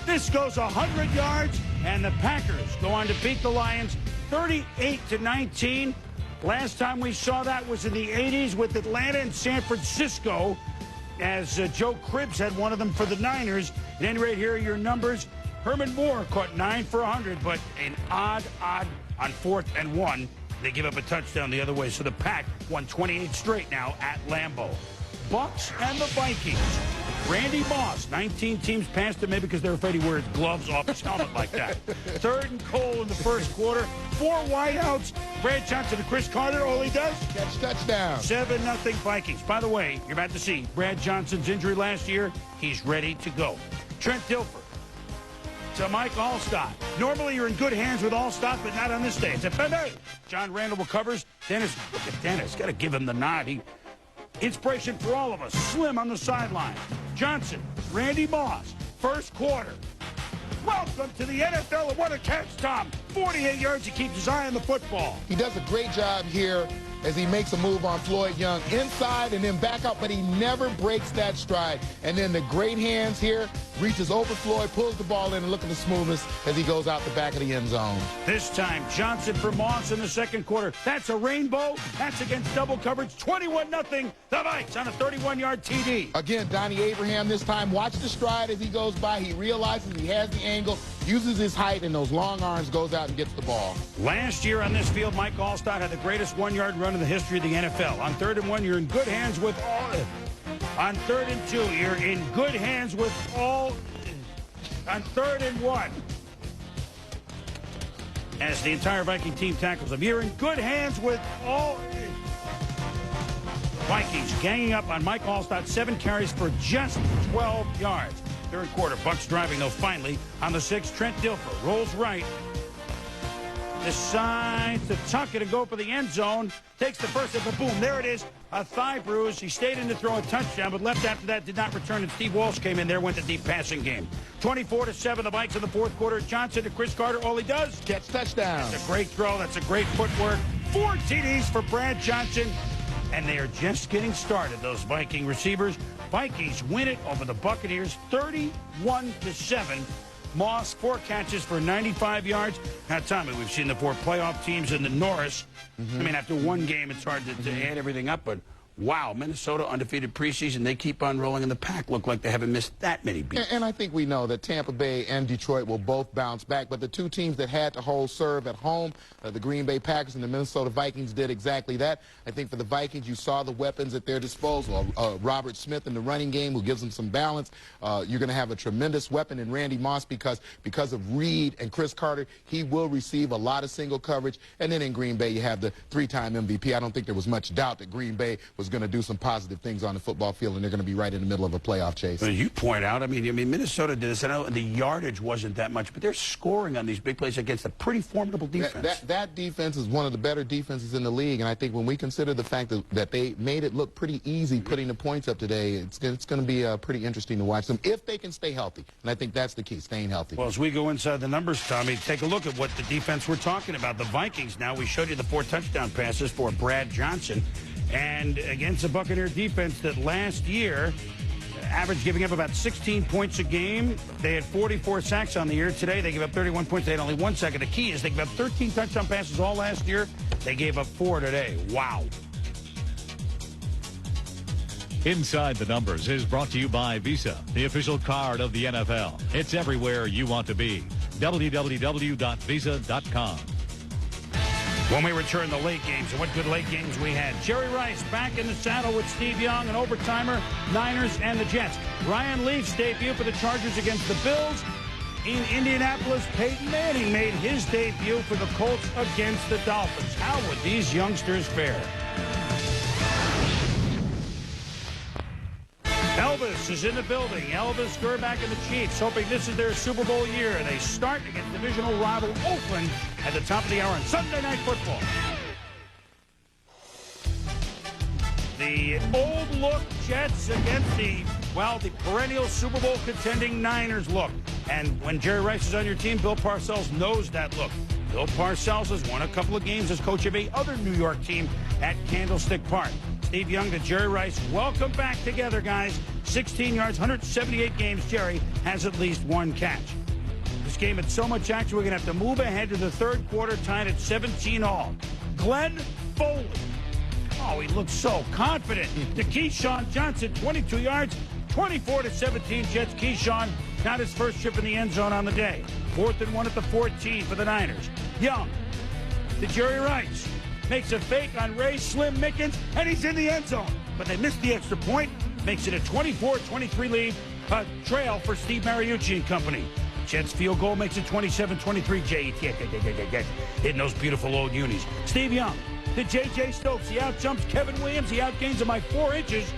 This goes 100 yards, and the Packers go on to beat the Lions 38-19. Last time we saw that was in the 80s with Atlanta and San Francisco, as Joe Cribbs had one of them for the Niners. At any rate, here are your numbers. Herman Moore caught 9 for 100, but an odd on 4th and 1. They give up a touchdown the other way, so the Pack won 28 straight now at Lambeau. Bucks and the Vikings. Randy Moss, 19 teams passed him, maybe because they're afraid he wears gloves off his helmet like that. 3rd and goal in the first quarter. 4 wideouts. Brad Johnson and Chris Carter, all he does? Catch touchdown. 7-0 Vikings. By the way, you're about to see Brad Johnson's injury last year. He's ready to go. Trent Dilfer to Mike Allstott. Normally you're in good hands with Allstott, but not on this day. It's a penalty. John Randall recovers. Dennis, look at Dennis. Got to give him the nod. Inspiration for all of us. Slim on the sideline. Johnson, Randy Moss, first quarter. Welcome to the NFL, and what a catch, Tom. 48 yards, he keeps his eye on the football. He does a great job here as he makes a move on Floyd Young inside and then back out, but he never breaks that stride. And then the great hands here, reaches over Floyd, pulls the ball in, and look at the smoothness as he goes out the back of the end zone. This time, Johnson for Moss in the second quarter. That's a rainbow. That's against double coverage. 21-0, the Vikes on a 31-yard TD. Again, Donnie Abraham this time. Watch the stride as he goes by. He realizes he has the angle, uses his height, and those long arms, goes out and gets the ball. Last year on this field, Mike Allstott had the greatest 1-yard run in the history of the NFL. On 3rd and 1, you're in good hands with all. On 3rd and 2, you're in good hands with all. On 3rd and 1, as the entire Viking team tackles him, you're in good hands with all. Vikings ganging up on Mike Allstott, 7 carries for just 12 yards. Third quarter, Bucks driving, though, finally. On the 6th, Trent Dilfer rolls right. Decides to tuck it and go for the end zone. Takes the first hit, but boom, there it is. A thigh bruise. He stayed in to throw a touchdown, but left after that, did not return, and Steve Walsh came in there, went the deep passing game. 24-7, the Vikes in the fourth quarter. Johnson to Chris Carter, all he does? Catch touchdown. That's a great throw. That's a great footwork. 4 TDs for Brad Johnson, and they are just getting started, those Viking receivers. Vikings win it over the Buccaneers, 31-7. Moss, 4 catches for 95 yards. Now, Tommy, we've seen the 4 playoff teams in the Norris. I mean, after one game, it's hard to add everything up, but wow, Minnesota undefeated preseason. They keep on rolling, and the Pack look like they haven't missed that many beats. And I think we know that Tampa Bay and Detroit will both bounce back, but the 2 teams that had to hold serve at home, the Green Bay Packers and the Minnesota Vikings, did exactly that. I think for the Vikings, you saw the weapons at their disposal. Robert Smith in the running game, who gives them some balance. You're going to have a tremendous weapon in Randy Moss because of Reed and Chris Carter. He will receive a lot of single coverage. And then in Green Bay, you have the 3-time MVP. I don't think there was much doubt that Green Bay was going to do some positive things on the football field, and they're going to be right in the middle of a playoff chase. Well, you point out, I mean, Minnesota did this. I know the yardage wasn't that much, but they're scoring on these big plays against a pretty formidable defense. That defense is one of the better defenses in the league, and I think when we consider the fact that they made it look pretty easy putting the points up today, it's going to be pretty interesting to watch them if they can stay healthy, and I think that's the key, staying healthy. Well, as we go inside the numbers, Tommy, take a look at what the defense we're talking about. The Vikings now, we showed you the 4 touchdown passes for Brad Johnson. And against a Buccaneer defense that last year averaged giving up about 16 points a game. They had 44 sacks on the year. Today they give up 31 points. They had only 1 sack. The key is they gave up 13 touchdown passes all last year. They gave up 4 today. Wow. Inside the Numbers is brought to you by Visa, the official card of the NFL. It's everywhere you want to be. www.visa.com. When we return the late games, and what good late games we had. Jerry Rice back in the saddle with Steve Young, an overtimer, Niners and the Jets. Ryan Leaf's debut for the Chargers against the Bills. In Indianapolis, Peyton Manning made his debut for the Colts against the Dolphins. How would these youngsters fare? Elvis is in the building. Elvis Gerback and the Chiefs, hoping this is their Super Bowl year. They start against divisional rival Oakland at the top of the hour on Sunday Night Football. The old-look Jets against the perennial Super Bowl contending Niners look. And when Jerry Rice is on your team, Bill Parcells knows that look. Bill Parcells has won a couple of games as coach of a other New York team at Candlestick Park. Steve Young to Jerry Rice. Welcome back together, guys. 16 yards, 178 games. Jerry has at least one catch. This game had so much action, we're going to have to move ahead to the third quarter, tied at 17-all. Glenn Foley. Oh, he looks so confident. To Keyshawn Johnson, 22 yards, 24-17. Jets. Keyshawn got his first trip in the end zone on the day. 4th and 1 at the 14 for the Niners. Young to Jerry Rice. Makes a fake on Ray Slim Mickens, and he's in the end zone. But they missed the extra point. Makes it a 24-23 lead. Trail for Steve Mariucci and company. Jets field goal makes it 27-23. Hitting those beautiful old unis. Steve Young to J.J. Stokes. He outjumps Kevin Williams. He outgains him by 4 inches.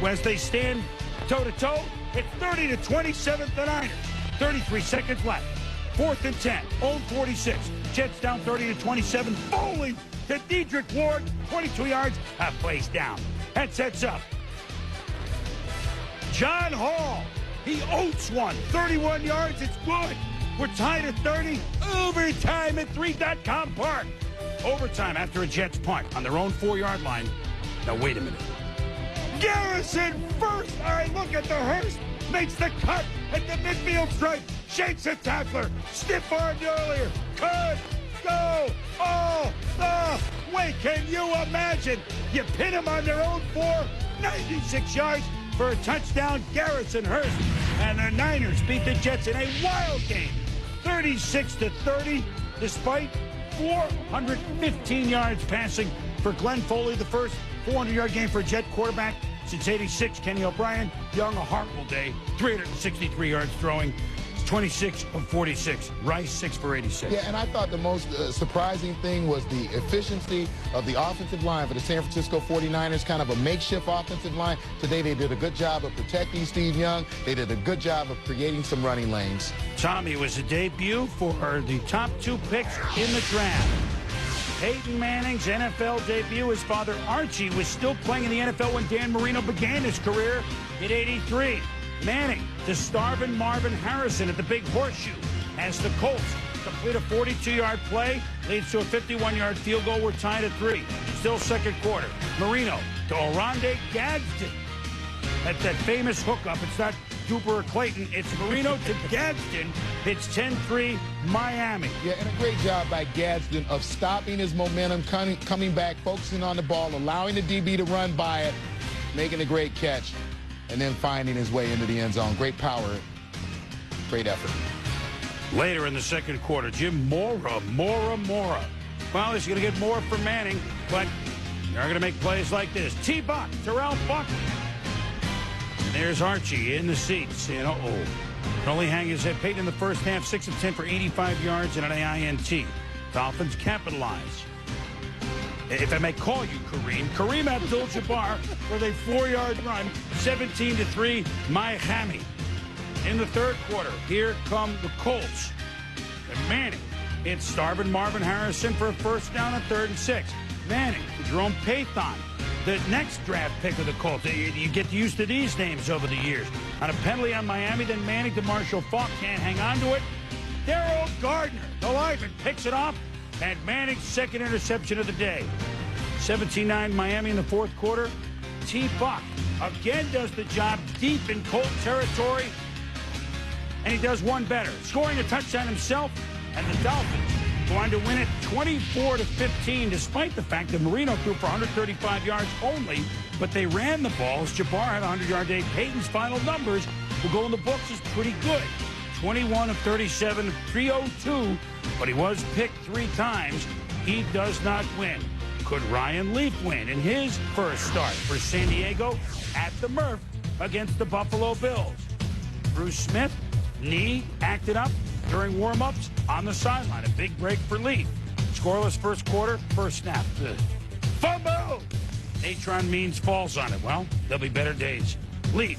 As they stand toe-to-toe, it's 30-27 the Niners. 33 seconds left. 4th and 10. Own 46. Jets down 30-27. Foley to Dedrick Ward. 22 yards. Half place down. That sets up. John Hall. He oats one. 31 yards. It's good. We're tied at 30. Overtime at 3.com Park. Overtime after a Jets punt on their own 4-yard line. Now, wait a minute. Garrison first. All right, look at the Hurst. Makes the cut at the midfield stripe. Shakes a tackler. Stiff-armed earlier. Could go all the way. Can you imagine? You pin them on their own 4. 96 yards for a touchdown. Garrison Hurst. And the Niners beat the Jets in a wild game. 36-30, despite 415 yards passing for Glenn Foley, the first 400-yard game for a Jet quarterback since '86. Kenny O'Brien. Young, a horrible day. 363 yards throwing. 26 of 46. Rice, 6 for 86. Yeah, and I thought the most surprising thing was the efficiency of the offensive line for the San Francisco 49ers, kind of a makeshift offensive line. Today they did a good job of protecting Steve Young. They did a good job of creating some running lanes. Tommy was a debut for the top 2 picks in the draft. Peyton Manning's NFL debut. His father, Archie, was still playing in the NFL when Dan Marino began his career in '83. Manning to Starvin Marvin Harrison at the Big Horseshoe as the Colts complete a 42-yard play, leads to a 51-yard field goal. We're tied at 3. Still second quarter. Marino to Oronde Gadsden at that famous hookup. It's not Cooper or Clayton. It's Marino to Gadsden. It's 10-3 Miami. Yeah, and a great job by Gadsden of stopping his momentum, coming back, focusing on the ball, allowing the DB to run by it, making a great catch, and then finding his way into the end zone. Great power, great effort. Later in the second quarter, Jim Mora. Well, he's going to get more from Manning, but they're going to make plays like this. T-Buck, Terrell Buckley. And there's Archie in the seats. And can only hang his head. Peyton in the first half, 6 of 10 for 85 yards and an INT. Dolphins capitalize. If I may call you Kareem Abdul-Jabbar with a 4-yard run, 17-3 Miami. In the third quarter, here come the Colts. And Manning hits Starvin Marvin Harrison for a first down on 3rd and 6. Manning to Jerome Pathon, the next draft pick of the Colts. You get used to these names over the years. On a penalty on Miami, then Manning to Marshall Faulk, can't hang on to it. Darrell Gardner, the lineman, picks it off. And Manning's second interception of the day. 17-9 Miami in the fourth quarter. T-Buck again does the job deep in Colt territory. And he does one better, scoring a touchdown himself. And the Dolphins go on to win it 24-15, despite the fact that Marino threw for 135 yards only. But they ran the balls. Jabbar had a 100-yard day. Peyton's final numbers will go in the books as pretty good. 21 of 37, 302, but he was picked 3 times. He does not win. Could Ryan Leaf win in his first start for San Diego at the Murph against the Buffalo Bills? Bruce Smith, knee acted up during warm-ups on the sideline. A big break for Leaf. Scoreless first quarter, first snap. Fumble! Natron Means falls on it. Well, there'll be better days. Leaf,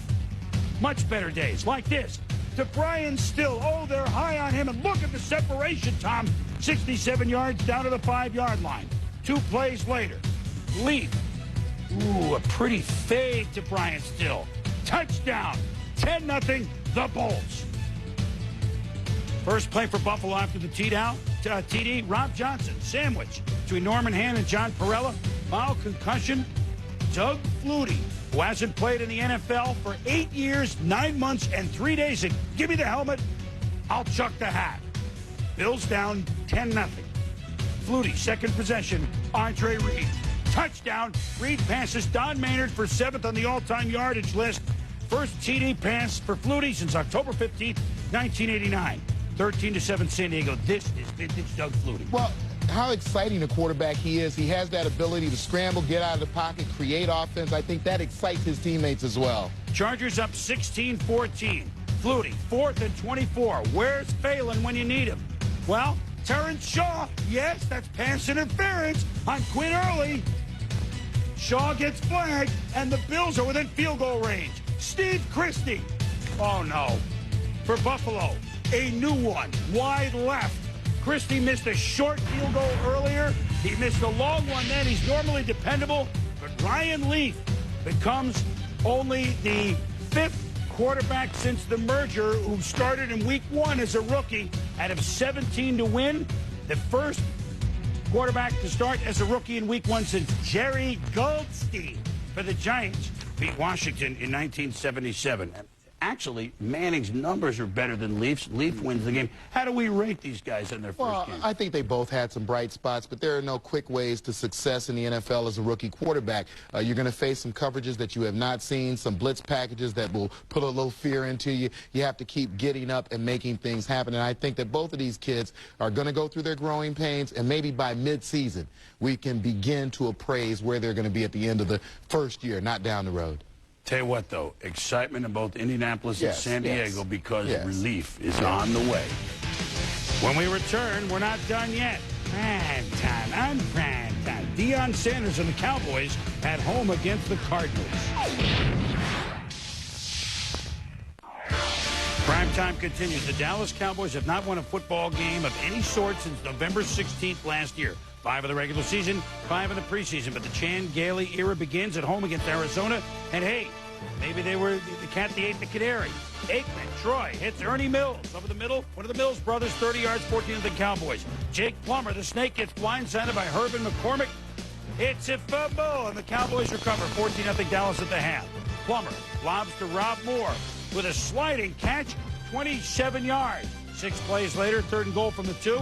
much better days like this. To Brian Still. Oh, they're high on him. And look at the separation, Tom. 67 yards down to the 5-yard line. 2 plays later. Leaf. Ooh, a pretty fade to Brian Still. Touchdown. 10-0, the Bolts. First play for Buffalo after the tee down. TD, Rob Johnson, sandwich between Norman Hand and John Perella. Mild concussion, Doug Flutie, who hasn't played in the NFL for 8 years, 9 months, and 3 days. Said, give me the helmet, I'll chuck the hat. Bills down 10-0. Flutie, second possession, Andre Reed. Touchdown, Reed passes Don Maynard for 7th on the all-time yardage list. First TD pass for Flutie since October 15th, 1989. 13-7 San Diego. This is vintage Doug Flutie. Well, how exciting a quarterback he is. He has that ability to scramble, get out of the pocket, create offense. I think that excites his teammates as well. Chargers up 16-14. Flutie, 4th and 24. Where's Phelan when you need him? Well, Terrence Shaw. Yes, that's pass interference on Quinn Early. Shaw gets flagged, and the Bills are within field goal range. Steve Christie. Oh, no. For Buffalo, a new one, wide left. Christie missed a short field goal earlier. He missed a long one then. He's normally dependable. But Ryan Leaf becomes only the 5th quarterback since the merger who started in week 1 as a rookie. Out of 17 to win, the first quarterback to start as a rookie in week 1 since Jerry Goldstein for the Giants beat Washington in 1977. Actually, Manning's numbers are better than Leaf's. Leaf wins the game. How do we rate these guys in their first game? I think they both had some bright spots, but there are no quick ways to success in the NFL as a rookie quarterback. You're going to face some coverages that you have not seen, some blitz packages that will put a little fear into you. You have to keep getting up and making things happen, and I think that both of these kids are going to go through their growing pains, and maybe by mid-season we can begin to appraise where they're going to be at the end of the first year, not down the road. Tell you what, though, excitement in both Indianapolis and San Diego because relief is on the way. When we return, we're not done yet. Prime time on Prime Time. Deion Sanders and the Cowboys at home against the Cardinals. Prime time continues. The Dallas Cowboys have not won a football game of any sort since November 16th last year. 5 of the regular season, 5 of the preseason. But the Chan Gailey era begins at home against Arizona. And hey, maybe they were the cat that ate the canary. Aikman, Troy, hits Ernie Mills over the middle. One of the Mills brothers, 30 yards, 14 of the Cowboys. Jake Plummer, the snake, gets blindsided by Herbin McCormick. It's a fumble, and the Cowboys recover. 14-0 Dallas at the half. Plummer lobs to Rob Moore with a sliding catch, 27 yards. 6 plays later, 3rd and goal from the 2.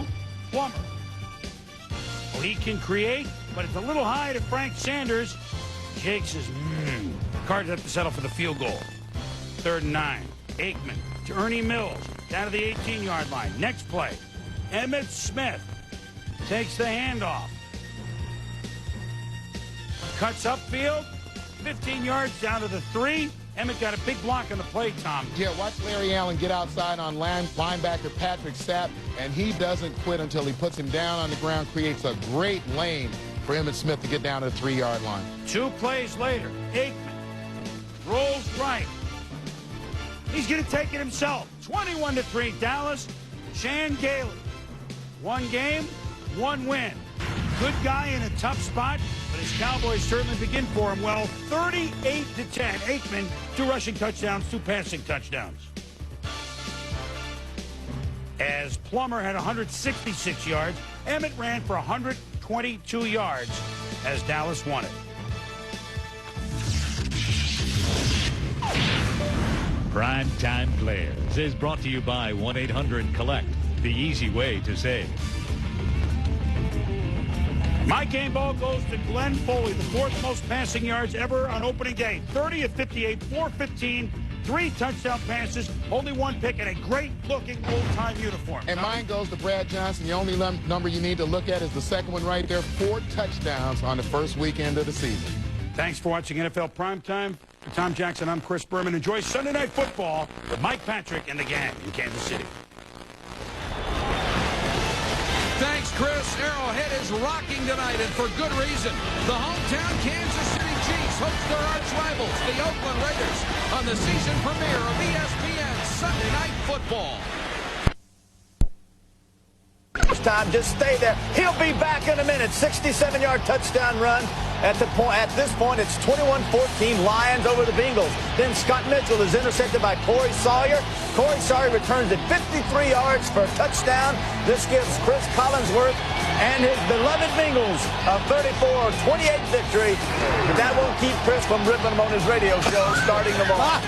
Plummer. Well, he can create, but it's a little high to Frank Sanders. Jake says, Cards have to settle for the field goal. 3rd and 9. Aikman to Ernie Mills, down to the 18-yard line. Next play, Emmitt Smith takes the handoff. Cuts upfield, 15 yards down to the 3. Emmitt got a big block on the play, Tom. Yeah, watch Larry Allen get outside on linebacker Patrick Sapp, and he doesn't quit until he puts him down on the ground, creates a great lane for Emmitt Smith to get down to the 3-yard line. 2 plays later, Aikman rolls right. He's going to take it himself. 21-3 Dallas. Chan Gailey. 1 game, 1 win. Good guy in a tough spot, but his Cowboys certainly begin for him well. 38-10. Aikman, 2 rushing touchdowns, 2 passing touchdowns. As Plummer had 166 yards, Emmitt ran for 122 yards as Dallas won it. Prime Time Players is brought to you by 1-800-COLLECT, the easy way to save. My game ball goes to Glenn Foley, the 4th most passing yards ever on opening day. 30 of 58, 415, 3 touchdown passes, only 1 pick, and a great-looking old-time uniform. And mine goes to Brad Johnson. The only number you need to look at is the 2nd one right there. 4 touchdowns on the first weekend of the season. Thanks for watching NFL Primetime. For Tom Jackson, I'm Chris Berman. Enjoy Sunday Night Football with Mike Patrick and the gang in Kansas City. Thanks, Chris. Arrowhead is rocking tonight, and for good reason. The hometown Kansas City Chiefs host their arch rivals, the Oakland Raiders, on the season premiere of ESPN Sunday Night Football. time. Just stay there. He'll be back in a minute. 67-yard touchdown run. At this point, it's 21-14 Lions over the Bengals. Then Scott Mitchell is intercepted by Corey Sawyer. Corey Sawyer returns it 53 yards for a touchdown. This gives Chris Collinsworth and his beloved Bengals a 34-28 victory. But that won't keep Chris from ripping him on his radio show starting tomorrow.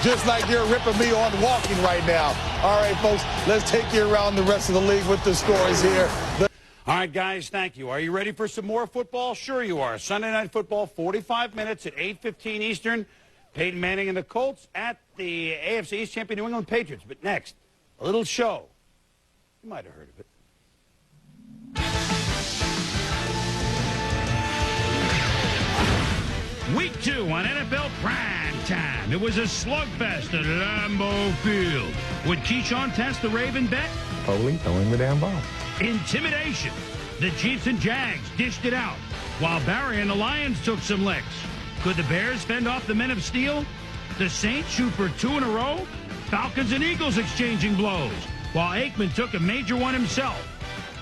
Just like you're ripping me on walking right now. All right, folks, let's take you around the rest of the league with the scores here. All right, guys, thank you. Are you ready for some more football? Sure you are. Sunday Night Football, 45 minutes at 8:15 Eastern. Peyton Manning and the Colts at the AFC East champion New England Patriots. But next, a little show. You might have heard of it. Week 2 on NFL Primetime. It was a slugfest at Lambeau Field. Would Keyshawn test the Raven bet? Totally throwing the damn ball. Intimidation. The Chiefs and Jags dished it out, while Barry and the Lions took some licks. Could the Bears fend off the Men of Steel? The Saints shoot for 2 in a row? Falcons and Eagles exchanging blows, while Aikman took a major one himself.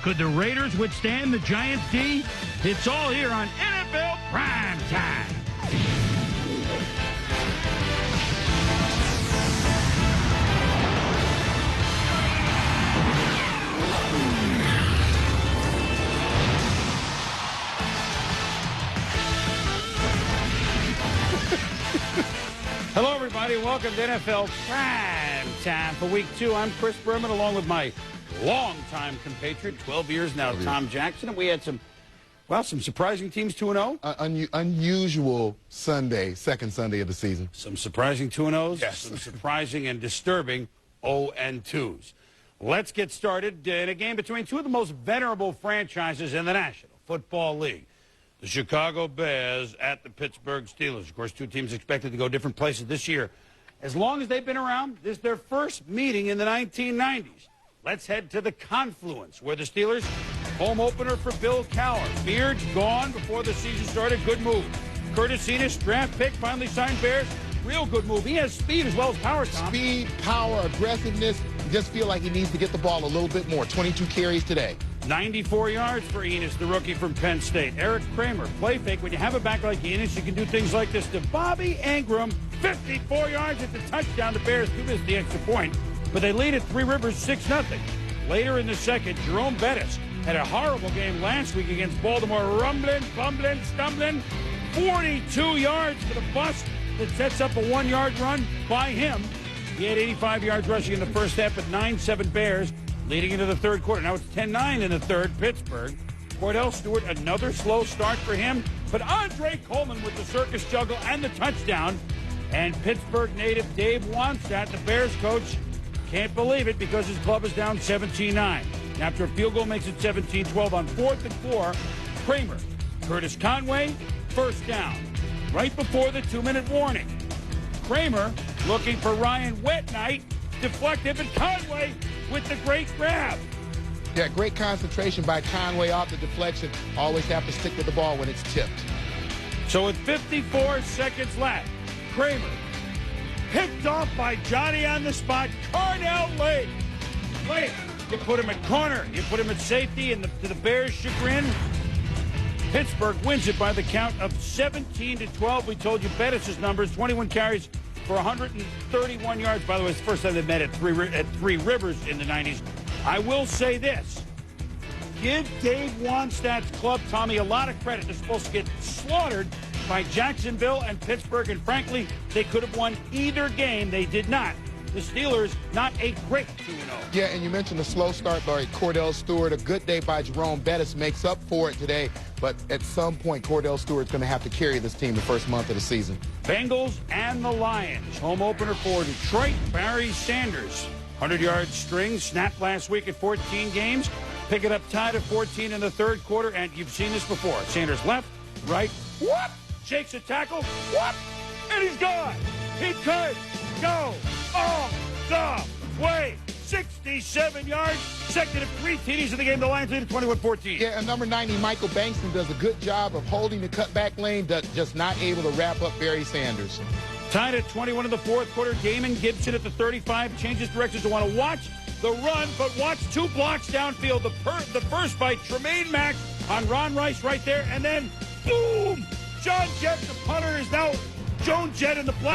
Could the Raiders withstand the Giants' D? It's all here on NFL Primetime. Hello, everybody. Welcome to NFL Primetime for Week 2. I'm Chris Berman, along with my longtime compatriot, 12 years now, Tom Jackson. And we had some surprising teams 2-0. Unusual Sunday, second Sunday of the season. Some surprising 2-0s. Yes. Some surprising and disturbing 0-2s. Let's get started in a game between two of the most venerable franchises in the National Football League. The Chicago Bears at the Pittsburgh Steelers. Of course, two teams expected to go different places this year. As long as they've been around, this is their first meeting in the 1990s. Let's head to the Confluence, where the Steelers, home opener for Bill Cowher. Beard gone before the season started. Good move. Curtis Enis, draft pick, finally signed Bears. Real good move. He has speed as well as power, Tom. Speed, power, aggressiveness. You just feel like he needs to get the ball a little bit more. 22 carries today. 94 yards for Enis, the rookie from Penn State. Eric Kramer, play fake. When you have a back like Enis, you can do things like this to Bobby Ingram. 54 yards at the touchdown. The Bears do miss the extra point, but they lead at Three Rivers 6-0. Later in the second, Jerome Bettis had a horrible game last week against Baltimore. Rumbling, bumbling, stumbling. 42 yards for the bust that sets up a 1-yard run by him. He had 85 yards rushing in the first half at 9-7 Bears. Leading into the third quarter. Now it's 10-9 in the third, Pittsburgh. Cordell Stewart, another slow start for him. But Andre Coleman with the circus juggle and the touchdown. And Pittsburgh native Dave Wannstedt, the Bears coach, can't believe it because his club is down 17-9. After a field goal makes it 17-12 on 4th and 4, Kramer, Curtis Conway, first down. Right before the 2-minute warning. Kramer looking for Ryan Wetnight, deflected, but Conway with the great grab. Yeah, great concentration by Conway off the deflection. Always have to stick with the ball when it's tipped. So with 54 seconds left, Kramer picked off by Johnny on the spot, Carnell Lake. You put him at corner, you put him at safety, and to the Bears' chagrin, Pittsburgh wins it by the count of 17-12. We told you Bettis' numbers, 21 carries for 131 yards. By the way, it's the first time they met at Three Rivers in the 90s. I will say this. Give Dave Wannstedt's club, Tommy, a lot of credit. They're supposed to get slaughtered by Jacksonville and Pittsburgh, and frankly, they could have won either game. They did not. The Steelers, not a great 2-0. Yeah, and you mentioned the slow start by Cordell Stewart. A good day by Jerome Bettis makes up for it today. But at some point, Cordell Stewart's going to have to carry this team the first month of the season. Bengals and the Lions. Home opener for Detroit, Barry Sanders. 100-yard string snapped last week at 14 games. Pick it up tied at 14 in the third quarter, and you've seen this before. Sanders left, right, whoop, shakes a tackle, whoop, and he's gone. He could go all the way. 67 yards, second of 3 TDs in the game. The Lions lead at 21-14. Yeah, and number 90, Michael Bankston, does a good job of holding the cutback lane, just not able to wrap up Barry Sanders. Tied at 21 in the fourth quarter. Damon Gibson at the 35 changes directions to want to watch the run, but watch 2 blocks downfield. The first by Tremaine Max on Ron Rice right there, and then boom! John Jett, the punter, is now Joan Jett in the black.